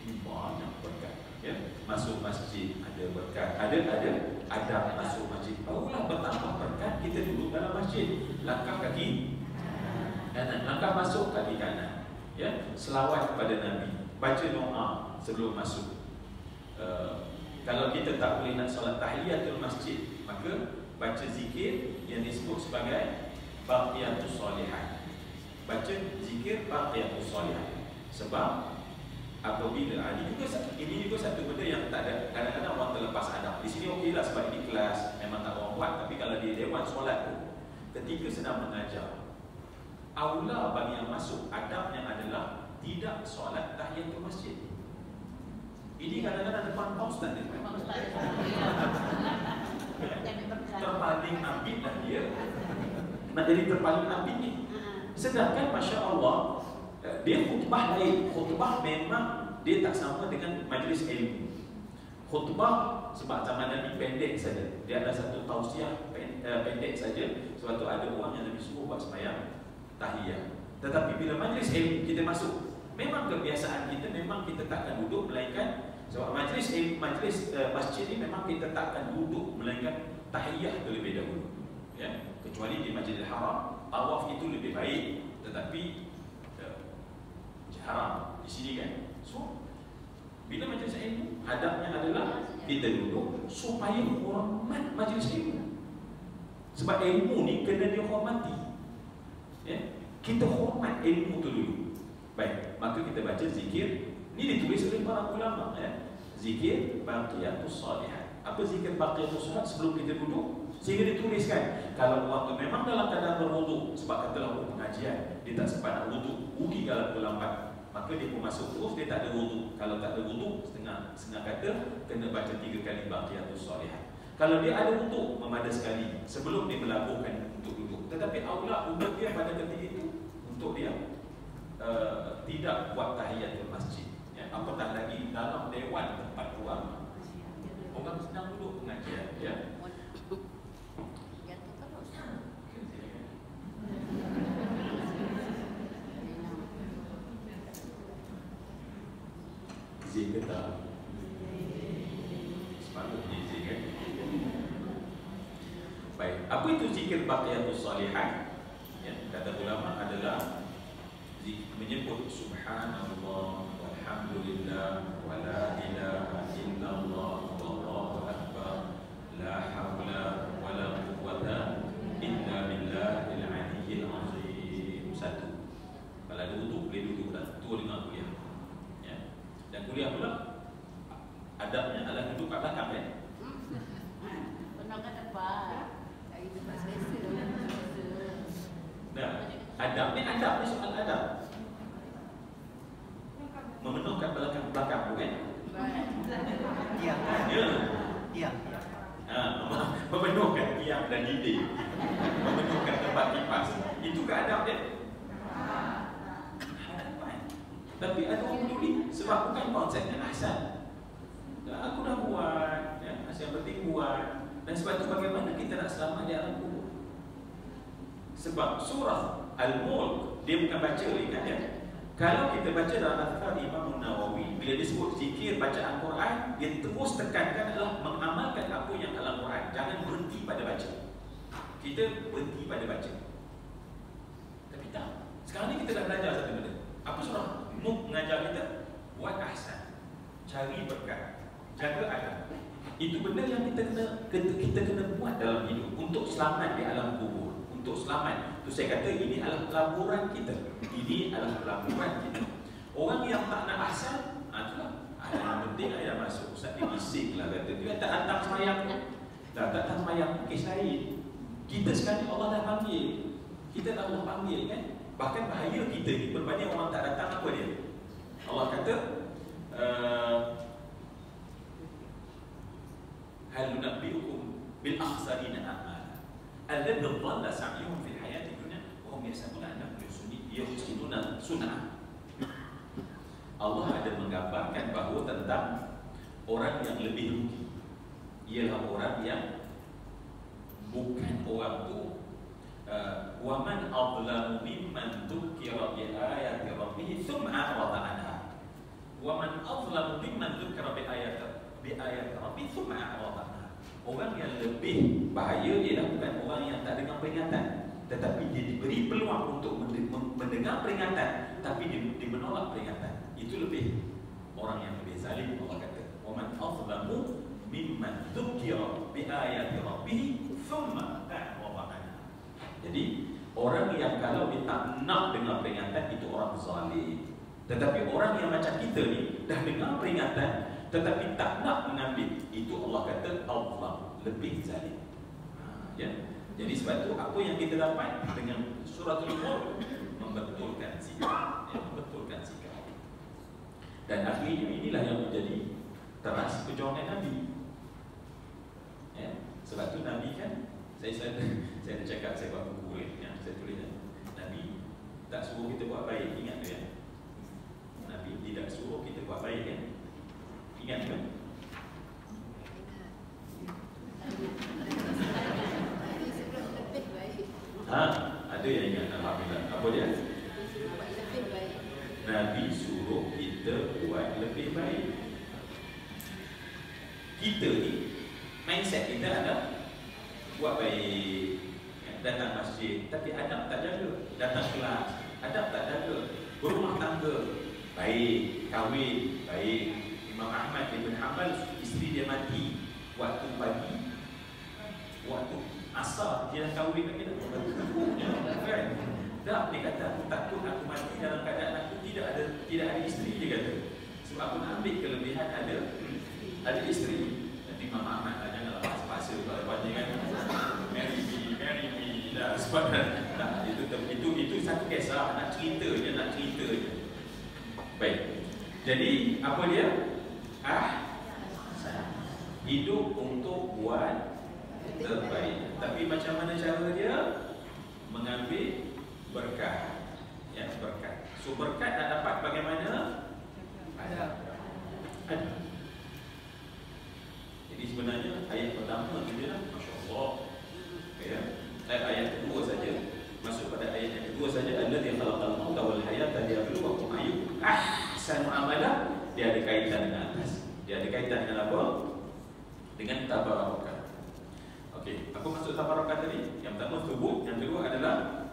banyak berkat. Ya? Masuk masjid ada berkat, ada adab masuk masjid. Barulah bertambah berkat kita duduk dalam masjid. Langkah kaki kanan, langkah masuk kaki kanan. Ya? Selawat kepada Nabi, baca doa sebelum masuk. Kalau kita tak boleh nak solat tahiyatul masjid, maka baca zikir yang disebut sebagai baqiyatus solihat. Baca zikir baqiyatus solihat. Sebab apabila ini juga satu benda yang tak ada, kadang-kadang orang terlepas adab. Di sini okeylah sebab ini kelas memang tak orang buat, tapi kalau di dewan solat tu, ketika sedang mengajar, aula bagi yang masuk adabnya adalah tidak solat tahiyatul masjid. Ini kadang-kadang depan ustaz dia. Terpaling abid lah dia. Nak jadi terpaling abid ni. Sedangkan Masya Allah, dia khutbah lain. Khutbah memang dia tak sama dengan majlis ilmu. Khutbah sebab zaman Nabi pendek saja. Dia ada satu tausiah pendek saja. Sebab tu ada orang yang Nabi suruh buat sembahyang tahiyat. Tetapi bila majlis ilmu kita masuk, memang kebiasaan kita memang kita tak akan duduk melainkan sebab majlis masjid ni memang kita tak akan duduk melainkan tahiyat terlebih dahulu. Ya, kecuali di Masjidil Haram tawaf itu lebih baik, tetapi haram di sini kan. So bila majlis ilmu adabnya adalah kita duduk supaya hormat majlis ilmu. Sebab ilmu ni kena dihormati. Ya, kita hormat ilmu tu dulu. Baik, maka kita baca zikir. Ini ditulis oleh para ulama, ya. Zikir baqiyatus solihat. Apa zikir baqiyatus solihat sebelum kita duduk? Sehingga dituliskan. Kalau orang tu memang dalam keadaan berwuduk, sebab katalah pengajian, dia tak sempat nak wuduk, rugi kalau terlambat, maka dia pun masuk terus, dia tak ada wuduk. Kalau tak ada wuduk, setengah kata kena baca 3 kali baqiyatus solihat. Kalau dia ada wuduk, memada sekali sebelum dia melabuhkan untuk duduk. Tetapi aula wuduk dia pada ketika itu untuk dia tidak buat tahiyatul masjid. Ya, apatah lagi dalam dewan tempat ulama. Orang sedang duduk pengajian, ya. Zikir tak? Sepatutnya zikir. Baik, apa itu zikir baqiyatus solihat? Ya, kata ulama adalah menyebut subhanallah walhamdulillah wa la ilaha illallah wallahu akbar la haula wa la quwwata illa billahil aliyyil azim. Satu. Kalau ada wuduk boleh duduk dah. Tu dengar kuliah. Ya. Dan kuliah pula adabnya adalah duduk kat belakang kan? Benar kat depan. Nah, adab ni soal adab. Memenuhkan belakang bukan? Tiang. Ya. Tiang. Memenuhkan tiang dan dinding. Memenuhkan tempat kipas. Itu ke adab dia? Hadapan. Tapi ada orang peduli sebab bukan konsepnya ahsan. Aku dah buat, ya, yang penting buat. Dan sebab itu bagaimana kita nak selamat di alam kubur? Sebab surah Al-Mulk dia bukan baca, ingat ya. Kalau kita baca dalam Al-Azkar Imam Nawawi, bila disebut zikir bacaan Quran, dia terus tekankan adalah mengamalkan apa yang dalam Quran. Jangan berhenti pada baca. Kita berhenti pada baca. Tapi tak. Sekarang ni kita dah belajar satu benda. Apa surah Nuh mengajar kita? Buat ahsan. Cari berkat. Jaga adab. Itu benda yang kita kena buat dalam hidup untuk selamat di alam kubur. Untuk selamat. Tu saya kata ini adalah laporan kita. Ini adalah laporan kita. Orang yang tak nak ahsan, itulah. Yang penting ada masuk. Ustaz ni bising lah kata. Dia tak datang semayang. Tak datang semayang. Kes lain. Kita sekarang Allah dah panggil. Kita dah Allah panggil kan. Bahkan bahaya kita ni. Berbanding orang tak datang apa dia? Allah kata, hal nunabbi'ukum bil akhsarina a'mala alladhina dhalla sa'yuhum fil hayati dunya wa hum yahsabuna annahum yuhsinuna sun'a. Allah ada menggambarkan bahawa tentang orang yang lebih rugi ialah orang yang bukan orang tu wa man adlamu mimman dzukira bi ayati rabbih thumma a'rada anha wa man adlamu mimman dzukira bi ayati rabbih thumma a'rada anha. Orang yang lebih bahaya ialah bukan orang yang tak dengar peringatan, tetapi dia diberi peluang untuk mendengar peringatan tapi dia menolak peringatan. Itu lebih orang yang lebih zalim. Allah kata wa man adlamu mimman dzukira bi ayati rabbih thumma a'rada anha. Jadi orang yang kalau dia tak nak dengar peringatan itu orang zalim. Tetapi orang yang macam kita ni dah dengar peringatan tetapi tak nak mengambil, itu Allah kata Allah lebih zalim. Ya. Jadi sebab itu apa yang kita dapat dengan suratul Mulk membetulkan sikap, ya, membetulkan sikap. Dan akhirnya inilah yang menjadi teras perjuangan Nabi. Ya. Sebab tu Nabi kan saya ada cakap, saya buat buku yang saya tulis, Nabi tak suruh kita buat baik, ingat tu ya. Nabi tidak suruh kita buat baik kan. Ingat kan? Ada yang ingat. Alhamdulillah. Apa dia? Nabi suruh kita buat lebih baik. Kita ni mindset kita ada buat baik, datang masjid, tapi adab tak jaga. Datang kelas, adab tak jaga. Berumah tangga, baik. Kahwin, baik. Imam Ahmad bin Hanbal, isteri dia mati waktu pagi, waktu asar dia dah kahwin lagi dah. Kan? Tak, dia kata aku takut aku mati dalam keadaan aku tidak ada isteri, dia kata. Sebab aku nak ambil kelebihan ada isteri. Nanti Imam Ahmad janganlah paksa-paksa lepas-lepas kan. Marry me dah. Sebab tak, itu satu kisah, nak cerita je. Baik. Jadi apa dia? Hidup untuk buat terbaik. Tapi macam mana cara dia? Mengambil berkat. Ya, berkat. So berkat nak dapat bagaimana? Ada. Jadi sebenarnya ayat pertama saja lah, masya-Allah. Ya. Ayat kedua saja. Masuk pada ayat yang kedua saja, allazi khalaqal mauta wal hayata liyabluwakum ayyukum ahsanu amala. Dia ada kaitan dengan atas. Dia ada kaitan dengan apa? Dengan tabarakah. Okey, apa maksud tabarakah tadi? Yang pertama subut, yang kedua adalah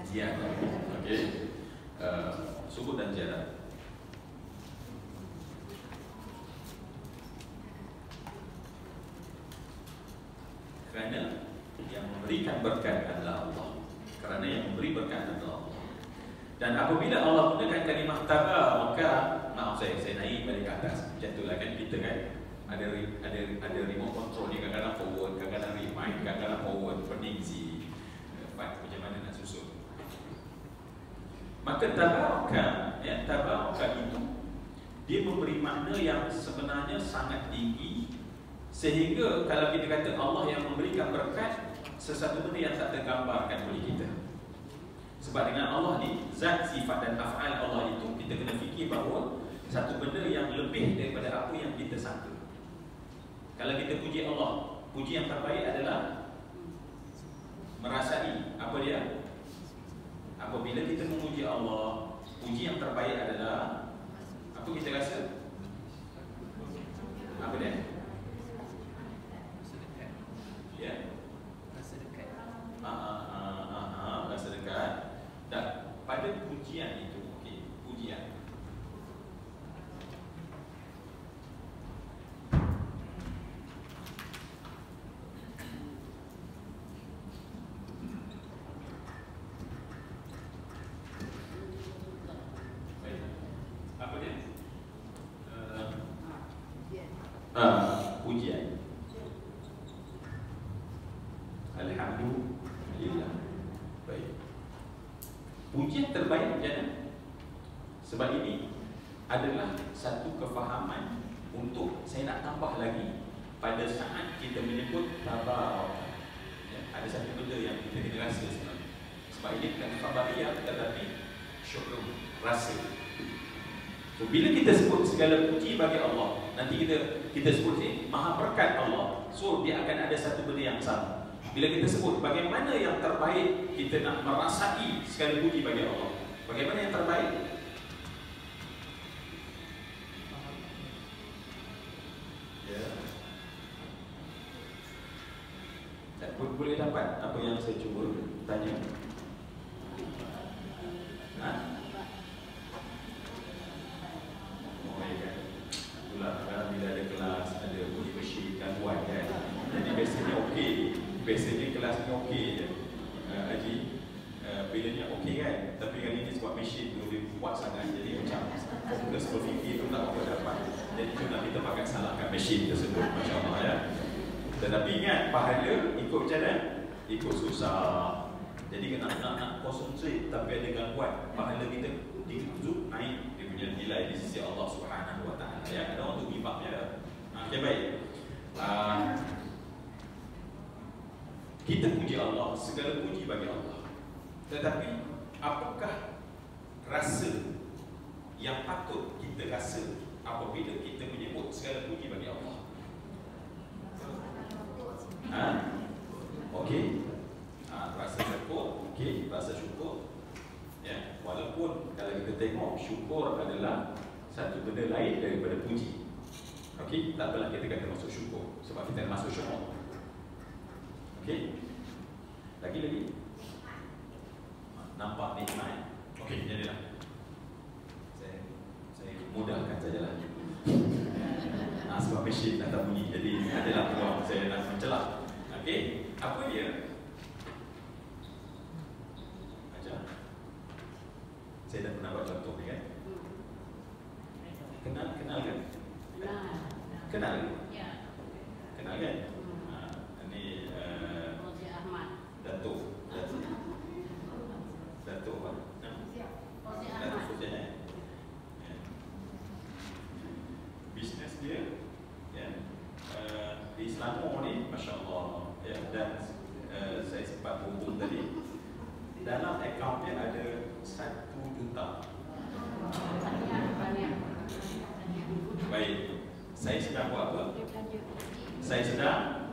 ziyadah. Okey. Subut dan ziyadah. Kerana yang memberikan berkat adalah Allah. Kerana yang memberi berkat adalah Allah. Dan apabila Allah gunakan kalimah tabarakah, maaf saya naik balik ke atas. Macam itulah kan kita kan ada remote control ni, kadang-kadang forward, kadang-kadang rewind, kadang-kadang forward, pening si macam mana nak susun. Maka tabarakah, ya, tabarakah itu dia memberi makna yang sebenarnya sangat tinggi, sehingga kalau kita kata Allah yang memberikan berkat, sesuatu benda yang tak tergambarkan oleh kita. Sebab dengan Allah ni, zat, sifat dan af'al Allah itu, kita kena fikir bahawa satu benda yang lebih daripada apa yang kita sangka. Kalau kita puji Allah, puji yang terbaik adalah merasai apa dia? Apabila kita memuji Allah, Puji yang terbaik adalah apa kita rasa? Apa dia? Ya. Rasa dekat. Rasa dekat. Dan pada pujian itu, okey, pujian. Apa dia? Pujian. Alhamdulillah. Baik. Pujian terbaik macam mana? Sebab ini adalah satu kefahaman untuk saya nak tambah lagi pada saat kita menyebut tabarak. Ya, ada satu benda yang kita kena rasa sebenarnya. Sebab ini bukan khabariyah tetapi syukur, rasa. So, bila kita sebut segala puji bagi Allah, nanti kita sebut ni maha berkat Allah. So dia akan ada satu benda yang sama. Bila kita sebut bagaimana yang terbaik, kita nak merasai segala puji bagi Allah. Bagaimana yang terbaik? Ya. Boleh dapat apa yang saya cuba tanya? Itulah bila ada kelas, ada bunyi mesin gangguan kan. Jadi biasanya okey. Biasanya kelas ni okey je. Haji, bilanya okey kan. Tapi kali ni sebab mesin tu dia kuat sangat, jadi macam fokus berfikir tu tak apa dapat. Jadi tu nak kita pakai salahkan mesin tersebut, masya-Allah ya. Tetapi ingat, pahala ikut macam mana? Ikut susah. Jadi kena nak konsentrate tapi ada gangguan, pahala kita dikejut naik dia punya nilai di sisi Allah Subhanahu Wa Taala. Ya, ada orang tu give up je. Okey baik. Kita puji Allah, segala puji bagi Allah. Tetapi apakah rasa yang patut kita rasa apabila kita menyebut segala puji bagi Allah? Okey. Rasa syukur, okey, rasa syukur. Ya, walaupun kalau kita tengok syukur adalah satu benda lain daripada puji. Okey, tak apalah kita kata masuk syukur sebab kita masuk syukur. Okey. Lagi. Nampak nikmat. Okey, jadilah. Saya mudahkan sajalah. Sebab mesin dah tak bunyi, jadi adalah peluang saya nak mencelah. Okey, apa dia? Saya dah pernah buat contoh ni kan? Kenal kan? Kenal? Ya. Kenal kan? Ini Fauzi Ahmad. Datuk apa? Fauzi Datuk Ahmad. Fauzi ya. Bisnes dia ya. Di Selangor ni masya-Allah ya, dan saya sempat hubung tadi. Dalam akaun dia ada 1 juta. Baik. Saya sedang buat apa? Saya sedang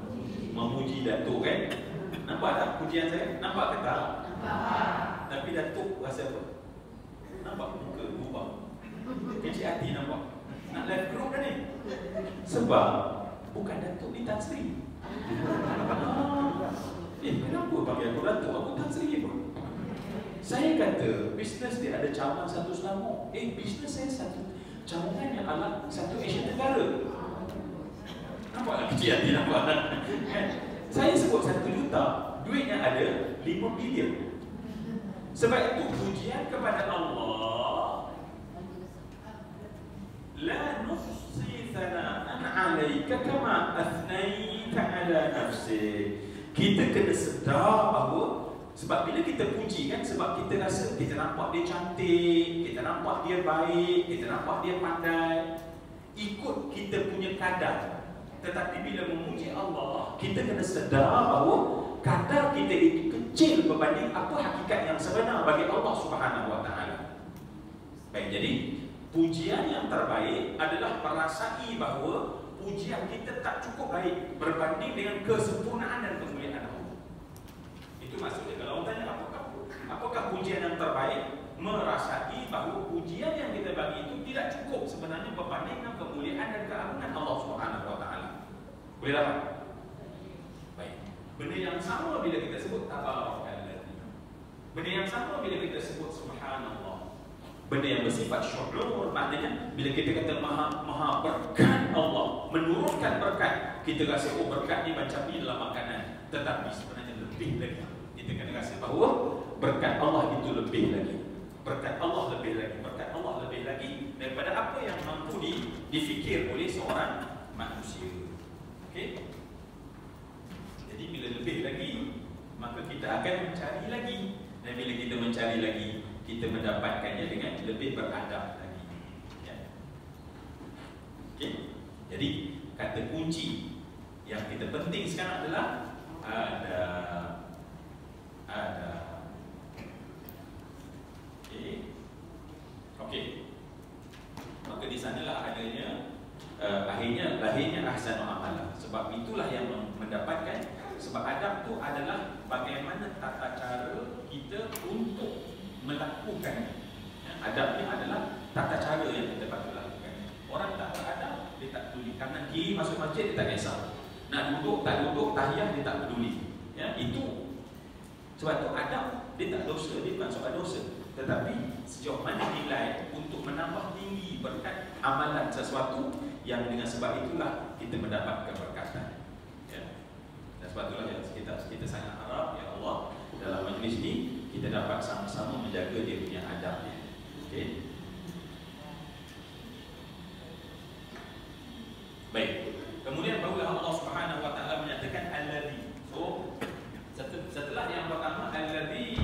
memuji Datuk kan? Nampak tak pujian saya? Nampak ke tak? Nampak. Tapi Datuk rasa apa? Nampak muka berubah. Kecil hati nampak. Nak live group dah ni. Sebab bukan Datuk ni Tan Sri. Kenapa panggil aku Datuk? Aku Tan Sri pun. Saya kata bisnes dia ada cabang satu Selangor. Bisnes saya satu cabangan yang ala satu Asia Tenggara. Nampaklah kecil hati nampak. Saya sebut 1 juta, duitnya ada 5 bilion. Sebab itu pujian kepada Allah. La nuhsi thana'an 'alaika kama athnaita 'ala nafsik. Kita kena sedar bahawa sebab bila kita puji kan, sebab kita rasa kita nampak dia cantik, kita nampak dia baik, kita nampak dia pandai, ikut kita punya kadar. Tetapi bila memuji Allah, kita kena sedar bahawa kadar kita itu kecil berbanding apa hakikat yang sebenar bagi Allah Subhanahu Wa Taala. Baik, jadi pujian yang terbaik adalah merasai bahawa pujian kita tak cukup baik berbanding dengan kesempurnaan dan kemuliaan Allah. Itu maksudnya. Kalau orang tanya apakah pujian yang terbaik, merasai bahawa pujian yang kita bagi itu tidak cukup sebenarnya berbanding dengan kemuliaan dan keagungan Allah Subhanahu wa taala. Boleh dapat? Baik. Benda yang sama bila kita sebut tabarakalladzi. Benda yang sama bila kita sebut subhanallah. Benda yang bersifat syu'ur, maknanya bila kita kata maha berkat Allah, menurunkan berkat, kita rasa berkat ni macam ni dalam makanan, tetapi sebenarnya lebih lagi. Kita kena rasa bahawa berkat Allah itu lebih lagi. Berkat Allah lebih lagi. Berkat Allah lebih lagi daripada apa yang mampu difikir oleh seorang manusia. Okey? Jadi bila lebih lagi, maka kita akan mencari lagi. Dan bila kita mencari lagi, kita mendapatkannya dengan lebih beradab lagi. Ya. Okey? Jadi kata kunci yang kita penting sekarang adalah ada. Okey. Maka di sanalah adanya akhirnya lahirnya ahsanul amalah. Sebab itulah yang mendapatkan, sebab adab tu adalah bagaimana tata cara kita untuk melakukan. Adab ni adalah tata cara yang kita patut lakukan. Orang tak beradab, dia tak peduli. Kanan kiri masuk masjid, dia tak kisah. Nak duduk, tak duduk, tahiyah, dia tak peduli. Ya, itu sebab tu adab, dia tak dosa, dia bukan soal dosa. Tetapi sejauh mana nilai untuk menambah tinggi berkat amalan sesuatu yang dengan sebab itulah kita mendapat keberkatan. Ya. Dan sebab itulah yang kita sangat harap, ya Allah, dalam majlis ini kita dapat sama-sama menjaga dia punya adabnya. Okey. Baik. Kemudian barulah Allah Subhanahu wa taala menyatakan alladzi. So, setelah yang pertama alladzi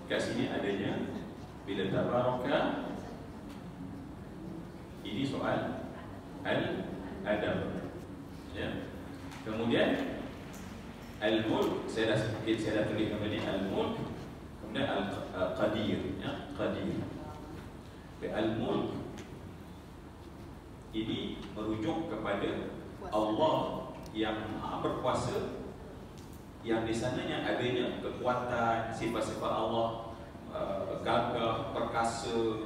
kat sini adanya bila tabaraka, ini soal al-adab. Ya. Kemudian al-mulk, saya dah tulis kembali al-mulk. Kemudian al-qadir, ya, qadir. Al-mulk ini merujuk kepada Allah yang Maha berkuasa, yang di sananya adanya kekuatan, sifat-sifat Allah, gagah, perkasa,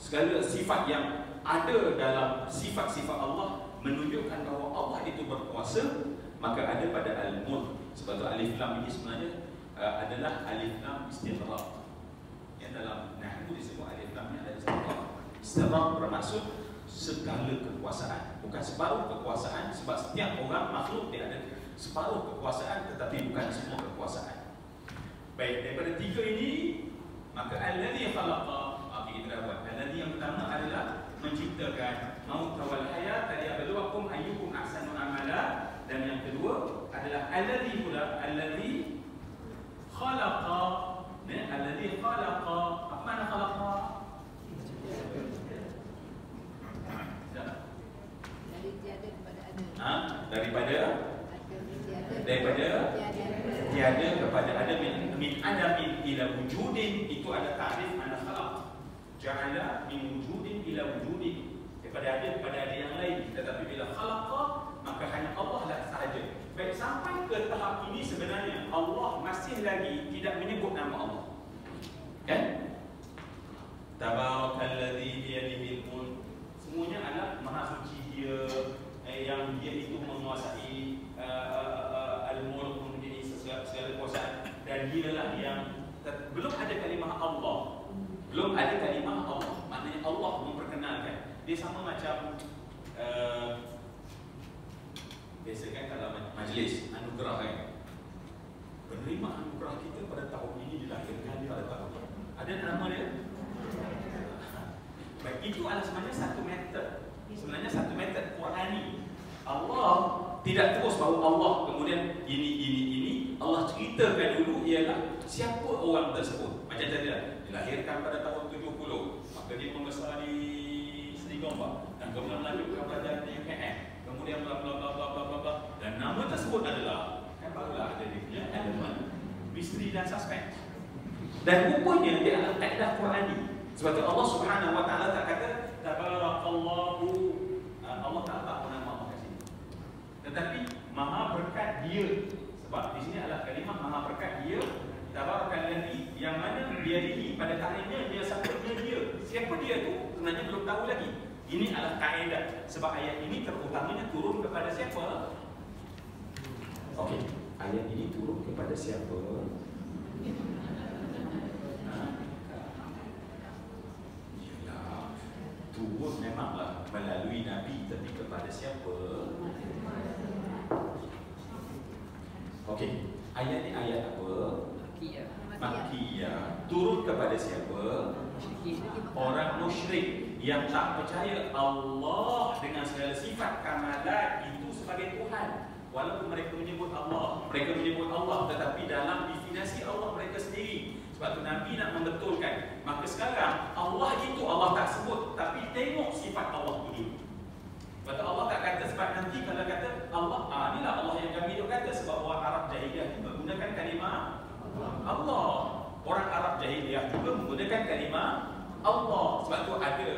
segala sifat yang ada dalam sifat-sifat Allah menunjukkan bahawa Allah itu berkuasa. Maka ada pada al-mulk. Sebab tu alif lam ini sebenarnya adalah alif lam istighraq. Yang dalam nahwu disebut alif lam ni adalah istighraq. Istighraq bermaksud segala kekuasaan, bukan separuh kekuasaan. Sebab setiap orang makhluk dia ada separuh kekuasaan, tetapi bukan semua kekuasaan. Baik, daripada tiga ini, maka alladzi khalaqa, kita dah buat. Alladzi yang pertama adalah menciptakan maut wal hayat, liyabluwakum ayyukum ahsanu amala. Dan yang kedua adalah alladzi pula, alladzi khalaqa. Alladzi khalaqa, apa makna khalaqa? Dari tiada kepada ada. Daripada tiada kepada ada, min adamin ila wujudin, itu ada ta'rif mana khalaq. Ja'ala min wujudin ila wujudin, daripada ada kepada ada yang lain. Tetapi bila khalaqa, maka hanya Allah lah sahaja. Baik, sampai ke tahap ini sebenarnya Allah masih lagi tidak menyebut nama Allah. Kan? Tabarakalladzi biyadihi al-mulk. Semuanya adalah maha suci Dia, yang Dia itu menguasai al-mulk, menjadi segala kuasaan, dan Dialah yang belum ada kalimah Allah. Belum ada kalimah Allah. Maknanya Allah memperkenalkan. Dia sama macam biasa kan kalau majlis anugerah kan, penerima anugerah kita pada tahun ini dilahirkan pada tahun ini. Ada nama dia? Baik, itu adalah sebenarnya satu metod. Sebenarnya satu metod Qurani. Allah tidak terus bahawa Allah kemudian ini Allah ceritakan dulu ialah siapa orang tersebut. Macam tadi dilahirkan pada tahun 70, maka dia membesar di Seri Gombak dan kemudian melanjutkan belajar di UKM, kemudian bla bla bla bla bla bla bla, dan nama tersebut adalah, kan barulah ada dia punya elemen misteri dan suspense. Dan rupanya dia adalah kaedah Qurani. Sebab tu Allah Subhanahu wa taala tak kata tabarakallahu, Allah tak pernah nama kat sini. Tetapi maha berkat dia. Sebab di sini adalah kalimah maha berkat dia, tabarakalladzi, yang mana dia diri pada tariknya dia siapa dia. Siapa dia tu sebenarnya belum tahu lagi. Ini adalah kaedah. Sebab ayat ini terutamanya turun kepada siapa? Okey, ayat ini turun kepada siapa? Turun memanglah melalui Nabi, tapi kepada siapa? Okey, ayat ni ayat apa? Makkiyah. Turun kepada siapa? Orang musyrik yang tak percaya Allah dengan segala sifat kamalat itu sebagai Tuhan. Walaupun mereka menyebut Allah, tetapi dalam definisi Allah mereka sendiri. Sebab tu Nabi nak membetulkan. Maka sekarang Allah itu Allah tak sebut, tapi tengok sifat Allah itu. Sebab tu Allah tak kata, sebab nanti kalau kata Allah, inilah Allah yang kami duk kata. Sebab orang Arab jahiliah juga menggunakan kalimah Allah. Orang Arab jahiliah juga menggunakan kalimah Allah. Sebab tu ada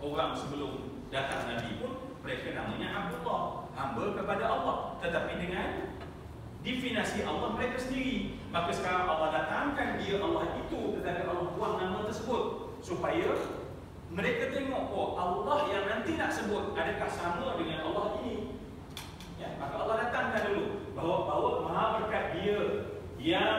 orang sebelum datang Nabi pun mereka namanya Abdullah, hamba kepada Allah, tetapi dengan definisi Allah mereka sendiri. Maka sekarang Allah datangkan dia Allah itu, tetapi Allah buang nama tersebut supaya mereka tengok, oh Allah yang nanti nak sebut adakah sama dengan Allah ini. Ya, maka Allah datangkan dulu bahawa maha berkat dia yang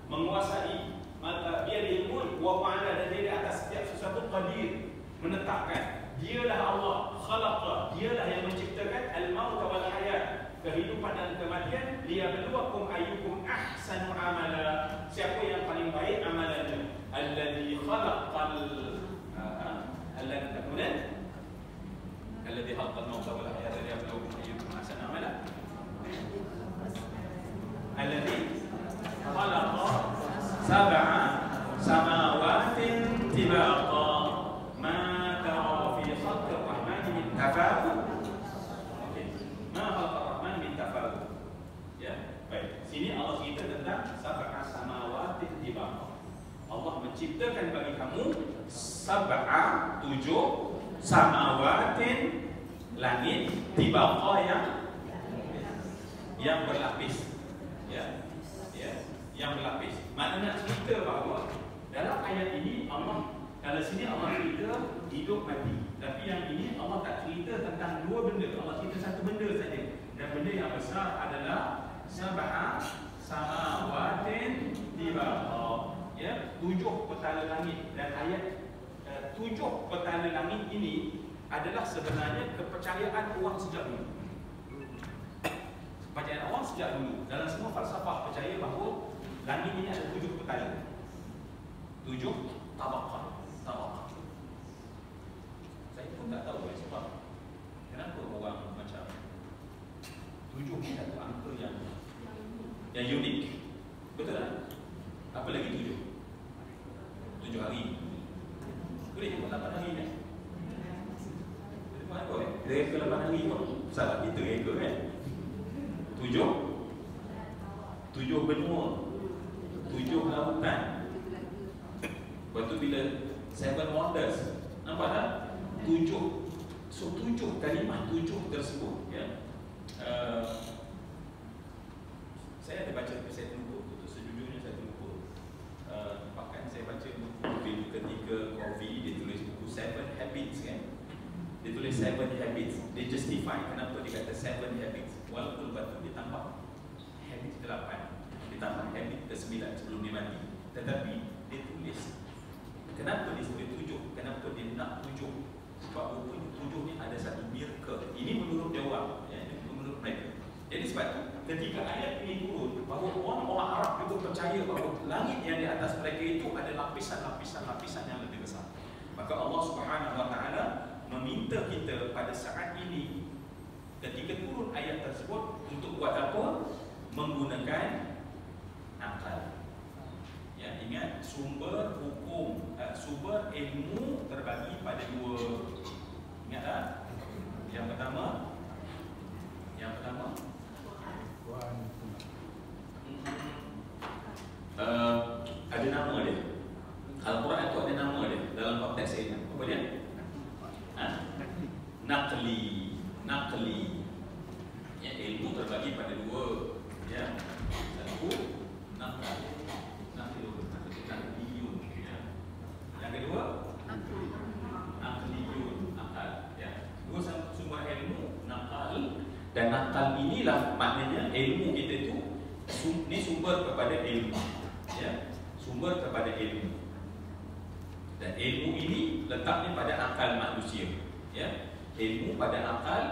menguasai, maka dia ilmu wa ta'ala, dan dia di atas setiap sesuatu qadir, menetapkan. Dialah Allah, khalaqa, dialah yang menciptakan al-maut wal hayat, kehidupan dan kematian, liyabluwakum ayyukum ahsanu amala, siapa yang paling baik amalannya. Alladzi khalaqal alladzi khalaqal maut wal hayat liyabluwakum ayyukum ahsanu amala. Alladzi khalaqa sab'a samawatin tibaqa ma tara fi khalqir rahmani min tafawut. Okey, ma khalaqar rahman min tafawut. Ya, baik. Sini Allah cerita tentang sab'a samawatin tibaqa. Allah menciptakan bagi kamu sab'a, 7 samawatin, langit, tibaqa yang berlapis. Ya, yang berlapis. Maknanya nak cerita bahawa dalam ayat ini Allah, kalau sini Allah cerita hidup mati, tapi yang ini Allah tak cerita tentang dua benda. Allah cerita satu benda saja, dan benda yang besar adalah sab'a samawatin tibaqa. Ya, 7 petala langit. Dan ayat 7 petala langit ini adalah sebenarnya kepercayaan orang sejak dulu. Kepercayaan orang sejak dulu. Dalam semua falsafah percaya bahawa langit ini ada 7 petala, 7 tabaqah. Saya pun tak tahu sebab kenapa orang macam 7 ni satu angka yang unik. Betul tak? Apa lagi 7 hari? Boleh jemput 8 hari kan? Boleh buat apa Dia reka 8 hari pun salah kita reka kan? 7 benua, 7 lautan. Lepas tu bila 7 wonders, nampak tak? 7. So 7 kalimah 7 tersebut ya. Saya ada baca, saya terlupa. Sejujurnya saya terlupa. Bahkan saya baca buku ketika Covey, dia tulis buku 7 Habits kan. Dia tulis 7 Habits. Dia justify kenapa dia kata 7 Habits. Walaupun lepas tu dia tambah habit ke-8, dia tambah habit ke-9 sebelum dia mati. Tetapi dia tulis kenapa dia sebut 7, kenapa dia nak 7. Sebab rupanya 7 ni ada satu miracle. Ini menurut dia orang ya, ini menurut mereka. Jadi sebab tu ketika ayat ini turun, bahawa orang-orang Arab juga percaya bahawa langit yang di atas mereka itu ada lapisan-lapisan yang lebih besar. Maka Allah Subhanahu wa taala meminta kita pada saat ini ketika turun ayat tersebut untuk buat apa? Menggunakan akal. Ya, ingat sumber hukum, sumber ilmu terbagi pada dua. Ingat tak? Yang pertama, ada nama dia. Al-Quran itu ada nama dia dalam konteks ilmu. Apa dia? Naqli. Ya, ilmu terbagi pada dua. Ya, satu naqliyun. Ya. Yang kedua naqliyun, akal. Ya, dua sumber ilmu, naqal. Dan naqal inilah maknanya ilmu kita itu ni sumber kepada ilmu. Ya, sumber kepada ilmu. Dan ilmu ini letaknya pada akal manusia. Ya, ilmu pada akal,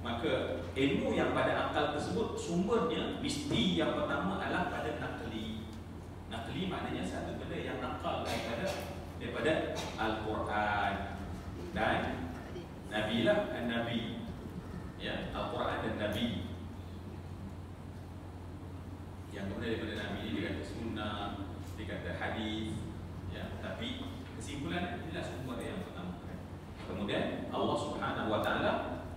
maka ilmu yang pada akal tersebut sumbernya mesti yang pertama adalah pada naqli. Naqli maknanya satu benda yang nakal daripada Al-Quran dan Nabi lah, Nabi. Ya, Al-Quran dan Nabi. Yang kemudian daripada Nabi ini dia kata sunnah, dia kata hadis. Ya, tapi kesimpulan inilah sumber yang pertama. Kemudian Allah Subhanahu Wa Taala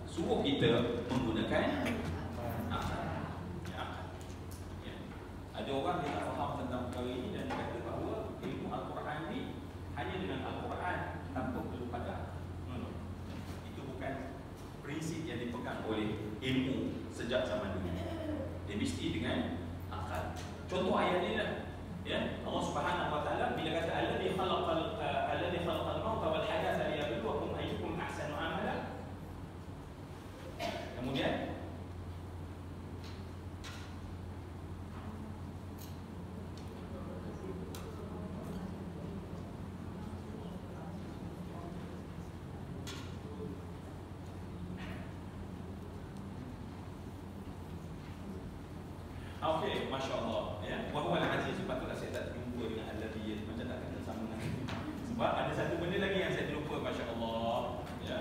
suruh kita menggunakan akal. Ya, akal. Ya. Ada orang yang tak faham tentang perkara ini dan dia kata bahawa ilmu Al-Quran ini hanya dengan Al-Quran tanpa perlu pada akal. Itu bukan prinsip yang dipegang oleh ilmu sejak zaman dulu. Dia mesti dengan akal. Contoh ayat ini lah. Ya, Allah Subhanahu Wa Taala bila kata alladzi khalaqal mauta wal hayata liyabluwakum ayyukum ahsanu amala. Kemudian okey, masya-Allah ya. Wahwal aziz, patutlah saya tak terlupa dengan alladhi, macam tak kena sama dengan sebab ada satu benda lagi yang saya terlupa, masya-Allah ya.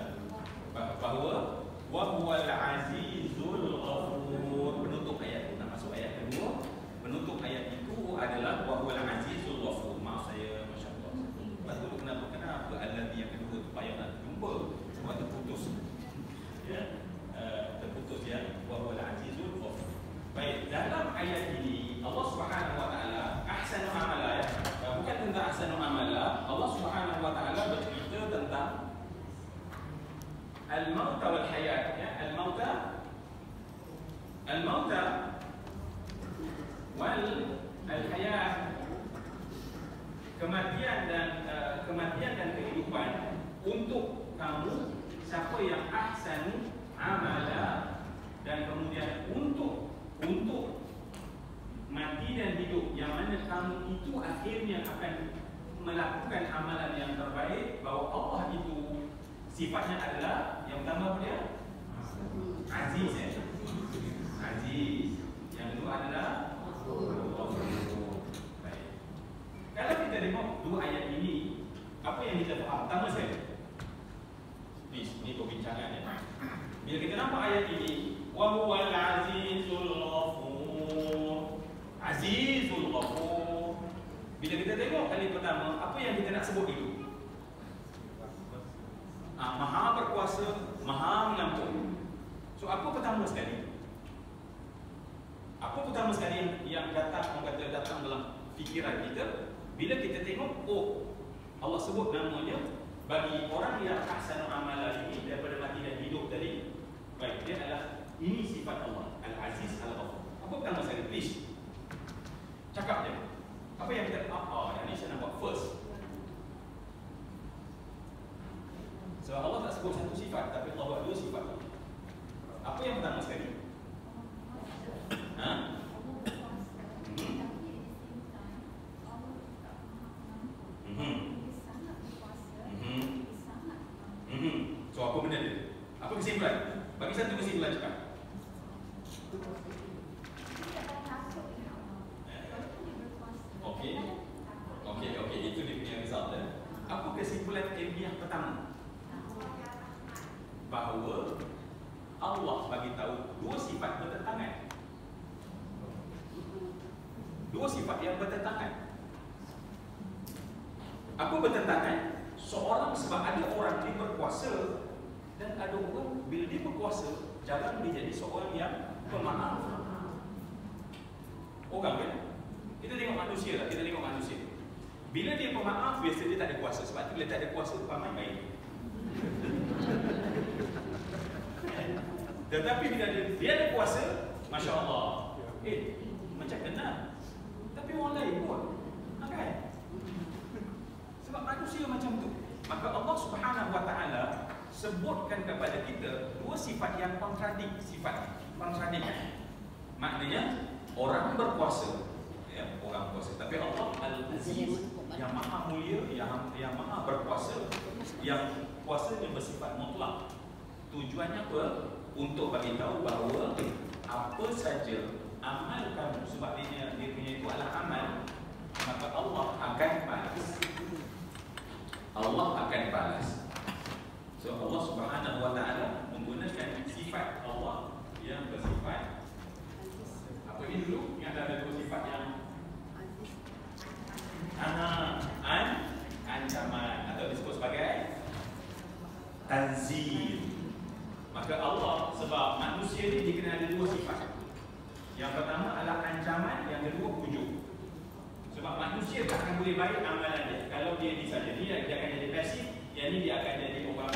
Bahawa wahwal azizul ghafur, penutup ayat itu, nak masuk ayat kedua. Penutup ayat itu adalah wahwal azizul ghafur. Maaf saya, masya-Allah. Patut kenapa alladhi yang kedua tu payah nak jumpa sebab terputus. Ya. Terputus ya, wahwal azizul ghafur. Baik, dalam ayat ini Allah Subhanahu Wa Taala ahsanu amala, ya. Bukan tentang ahsanu amala. Allah Subhanahu Wa Taala bercerita tentang al-maut wal hayat, ya. Al-mauta wal al-hayat, kematian dan kehidupan untuk kamu siapa yang ahsanu amala, dan kemudian untuk mati dan hidup yang mana kamu itu akhirnya akan melakukan amalan yang terbaik. Bahawa Allah itu sifatnya adalah yang pertama apa dia? Aziz, ya? Aziz. Yang kedua adalah baik. Kalau kita tengok dua ayat ini, apa yang kita faham? Pertama sekali, please, ini perbincangan ya. Bila kita nampak ayat ini, wa huwal azizul ghafur. Azizul ghafur. Bila kita tengok kali pertama, apa yang kita nak sebut dulu? Maha berkuasa, maha mengampun. So apa pertama sekali? Apa pertama sekali yang datang dalam fikiran kita bila kita tengok, oh, Allah sebut namanya bagi orang yang ahsanu amala ini daripada mati dan hidup tadi. Baik, dia adalah ini sifat Allah, Al-Aziz Al-Ghafur. Apa pertama sekali? Please, cakap je. Apa yang kita yang ni saya nak buat first. Sebab Allah tak sebut satu sifat, tapi Allah buat dua sifat. Apa yang pertama sekali? So apa benda dia? Apa kesimpulan? Bagi satu kesimpulan cakap. Okey, itu dia punya result ya. Apa kesimpulan ilmiah pertama? Bahawa Allah bagi tahu dua sifat bertentangan. Dua sifat yang bertentangan. Apa bertentangan? Seorang, sebab ada orang dia berkuasa dan ada orang bila dia berkuasa jarang dia jadi seorang yang pemaaf. Orang kan? Kita tengok manusia lah, kita tengok manusia. Bila dia pemaaf, biasa dia tak ada kuasa. Sebab tu bila tak ada kuasa, paman baik. Tetapi bila dia ada kuasa, Masya Allah, macam kenal. Tapi orang lain pun, kan? Sebab manusia macam tu. Maka Allah Subhanahu Wa Taala sebutkan kepada kita dua sifat yang kontradik, sifat kontradik. Maknanya orang berkuasa, ya, orang berkuasa. Tapi Allah Al-Aziz yang maha mulia, yang maha berkuasa, yang kuasanya bersifat mutlak. Tujuannya apa? Untuk bagi tahu bahawa apa saja amal kamu, sebab dia punya itu adalah amal, maka Allah akan balas. Allah akan balas. So Allah Subhanahu Wa Taala menggunakan sifat Allah yang bersifat apa ini dulu? Yang ada dua sifat yang ancaman atau disebut sebagai tanzil. Maka Allah, sebab manusia ni dia kena ada dua sifat. Yang pertama adalah ancaman, yang kedua pujuk. Sebab manusia tak akan boleh baik amalan dia kalau dia ni saja. Dia akan jadi pasif, yang ni dia akan jadi orang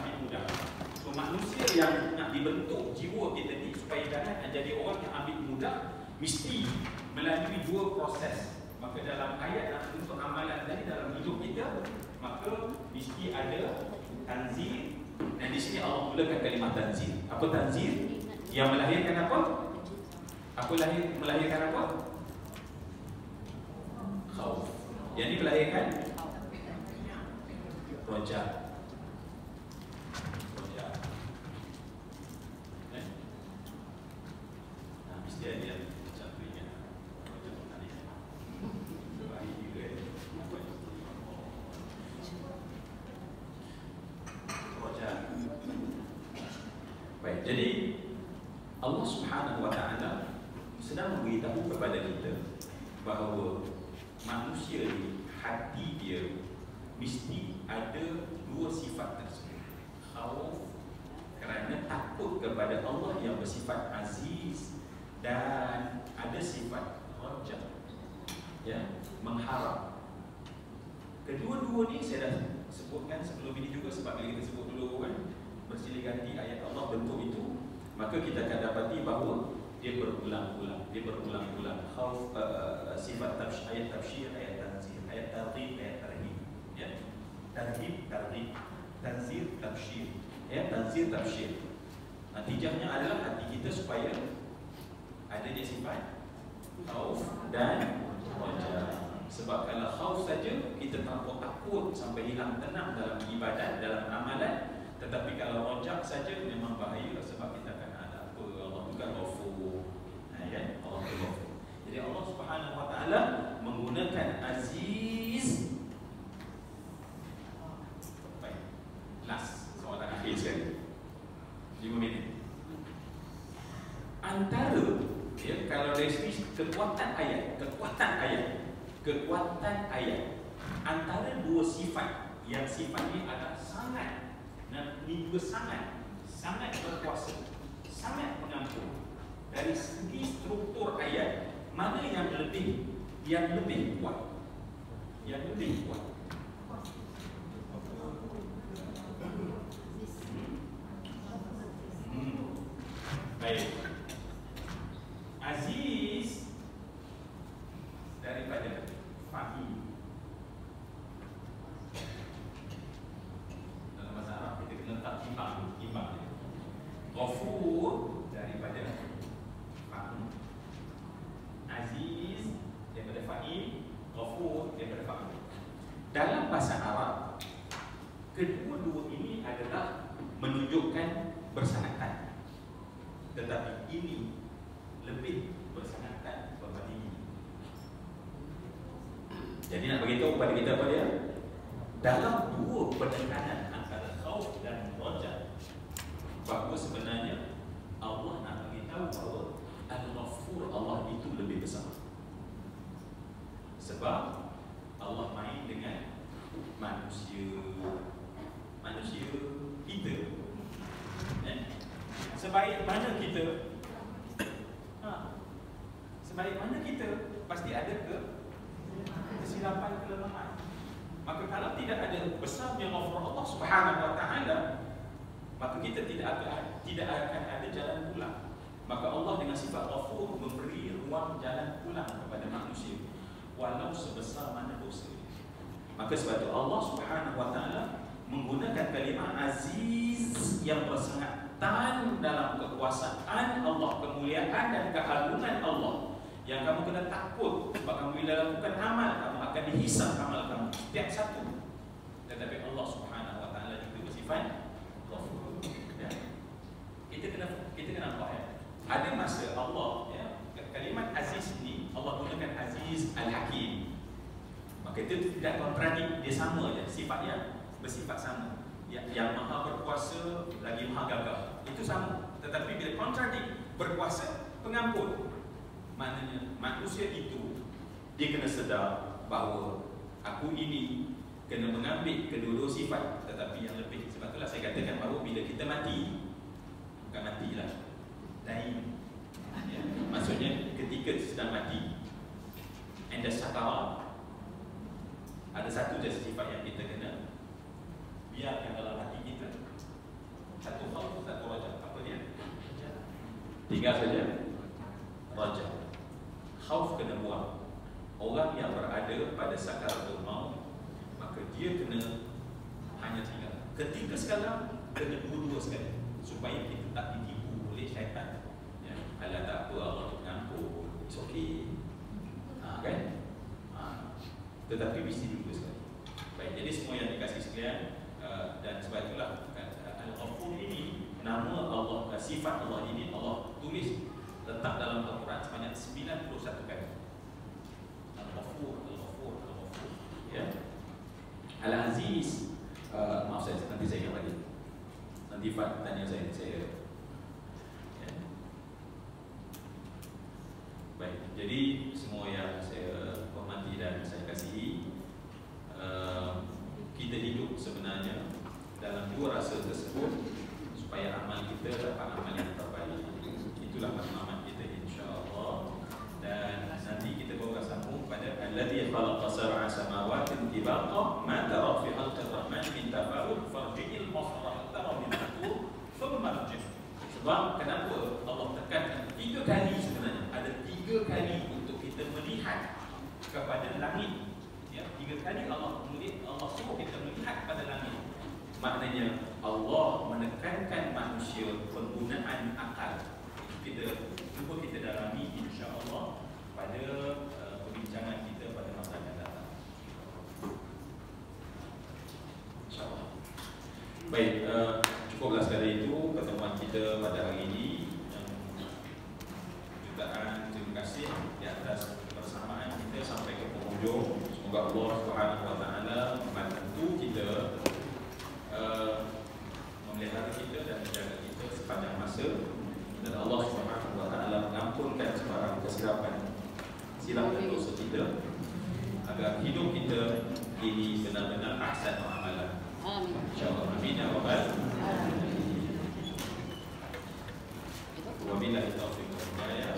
ambil mudah. So manusia yang nak dibentuk jiwa kita ni supaya jangan jadi orang yang ambil mudah, mesti melalui dua proses. Maka dalam ayat untuk amalan tadi dalam hidup kita, maka mesti ada tanzil. Dan di sini Allah mulakan kalimah tanzil. Apa tanzil? Yang melahirkan apa? Melahirkan apa? Khauf. Yang ini melahirkan roja. Nah, mesti ada satunya. Roja tadi. Baik juga. Roja. Baik, jadi Allah Subhanahu Wa Taala sedang memberitahu kepada kita bahawa manusia ni, hati dia mesti ada dua sifat tersebut. Khauf, kerana takut kepada Allah yang bersifat aziz, dan ada sifat raja, ya, mengharap. Kedua-dua ni saya dah sebutkan sebelum ini juga, sebab bila kita sebut dulu kan bersilih ganti ayat Allah bentuk itu, maka kita akan dapati bahawa dia berulang-ulang. Khauf, sifat ayat tafsir, ayat tanzil, ayat targhib, ayat tarhib, ya. Tarhib, tanzil, tafsir, ya, tanzil, tafsir. Natijahnya adalah hati kita supaya adanya sifat khauf dan raja. Sebab kalau khauf saja kita takut sampai hilang tenang dalam ibadat, dalam amalan. Tetapi kalau rojak saja memang bahaya, sebab kita akan ada apa, Allah bukan ghafur, ya, Allah bukan ghafur. Jadi Allah Subhanahu Wa Taala menggunakan aziz. Baik, last soalan akhir sekali, 5 minit. Antara, ya, kalau dari segi kekuatan ayat, antara dua sifat yang sifat ini adalah sangat, dan ini juga sangat berkuasa, sangat mengampun. Dari segi struktur ayat, mana yang lebih kuat? Baik. Aziz daripada fahim. Dalam bahasa Arab kita kena letak timbang. Ghafur daripada fahim. Aziz daripada fahim, ghafur daripada fahim. Dalam bahasa Arab, kedua-dua ini adalah menunjukkan bersangatan. Tetapi ini lebih bersangatan berbanding ini. Jadi nak beritahu kepada kita apa dia? Dalam dua penekanan antara khauf dan raja, bahawa sebenarnya Allah nak beritahu bahawa Al-Ghafur Allah itu lebih besar. Sebab Allah main dengan sebaik mana kita, sebaik mana kita, pasti ada kesilapan, kelemahan. Maka kalau tidak ada besarnya ghafur Allah Subhanahu wa taala, maka kita tidak akan ada jalan pulang. Maka Allah dengan sifat ghafur memberi ruang jalan pulang kepada manusia walau sebesar mana dosa. Maka sebab itu Allah Subhanahu wa taala menggunakan kalimah aziz yang bersangatan dalam kekuasaan Allah, kemuliaan dan keagungan Allah, yang kamu kena takut sebab kamu bila lakukan amal, kamu akan dihisap amal kamu setiap satu. Tetapi Allah Subhanahu wa taala juga bersifat ghafur. Ya. Kita kena faham. Ada masa Allah, ya, kalimat aziz ini Allah gunakan aziz al-hakim. Maka itu tidak kontradik, dia sama je, sifatnya bersifat sama. Yang maha berkuasa lagi maha gagah, itu sama. Tetapi bila kontradik, berkuasa, pengampun, maknanya manusia itu dia kena sedar bahawa aku ini kena mengambil kedua-dua sifat, tetapi yang lebih. Sebab itulah saya katakan bahawa bila kita mati, bukan matilah, daim, ya, maksudnya ketika sedang mati, anda sakarat, ada satu je sifat yang kita kena biarkan dalam hati kita. Satu khauf, satu raja. Apa dia? Tiga saja. Raja. Khauf kena buang. Orang yang berada pada sakaratul maut, maka dia kena hanya tiga. Ketiga sekarang kena dua-dua sekali, supaya kita tak ditipu oleh syaitan. Ya, alah tak apa, Allah tu pengampun, it's okay. Kan? Tetapi mesti dua sekali. Baik, jadi semua yang dikasih sekalian, dan sebab itulah Al-Ghafur ini, nama Allah, sifat Allah ini Allah tulis letak dalam Al-Quran sebanyak 91 kali. Al-Ghafur, Al-Ghafur, Al-Ghafur. Ya. Al-Aziz, maaf saya, nanti saya ingat lagi. Nanti Fat tanya saya. Ya. Baik, jadi semua yang saya hormati dan saya kasihi, kita hidup sebenarnya dalam dua rasa tersebut supaya amal kita dapat amal yang terbaik. Itulah matlamat kita insya-Allah. Dan nanti kita bawa sambung pada alladzi khalaqa sab'a samawatin tibaqa ma tara fi khalqir rahman min tafawut farji'il basara tara min futur thumma marji'. Sebab kenapa Allah tekankan tiga kali sebenarnya? Ada tiga kali untuk kita melihat kepada langit. Ya, tiga kali Allah suruh kita melihat pada langit. Maknanya Allah menekankan manusia penggunaan akal. Kita cuba kita dalami insya-Allah pada perbincangan kita pada masa akan datang. Insya-Allah. Baik, cukuplah sekali itu pertemuan kita pada hari ini. Jutaan terima kasih di atas kebersamaan kita sampai ke penghujung. Semoga Allah Subhanahu wa taala membantu kita, memelihara kita dan menjaga kita sepanjang masa, dan Allah Subhanahu wa taala mengampunkan sebarang kesilapan, silap dan dosa kita, agar hidup kita ini benar-benar ahsan amalan. Amin. Insyaallah. Amin ya rabbal alamin. Wabillahi taufiq wal hidayah.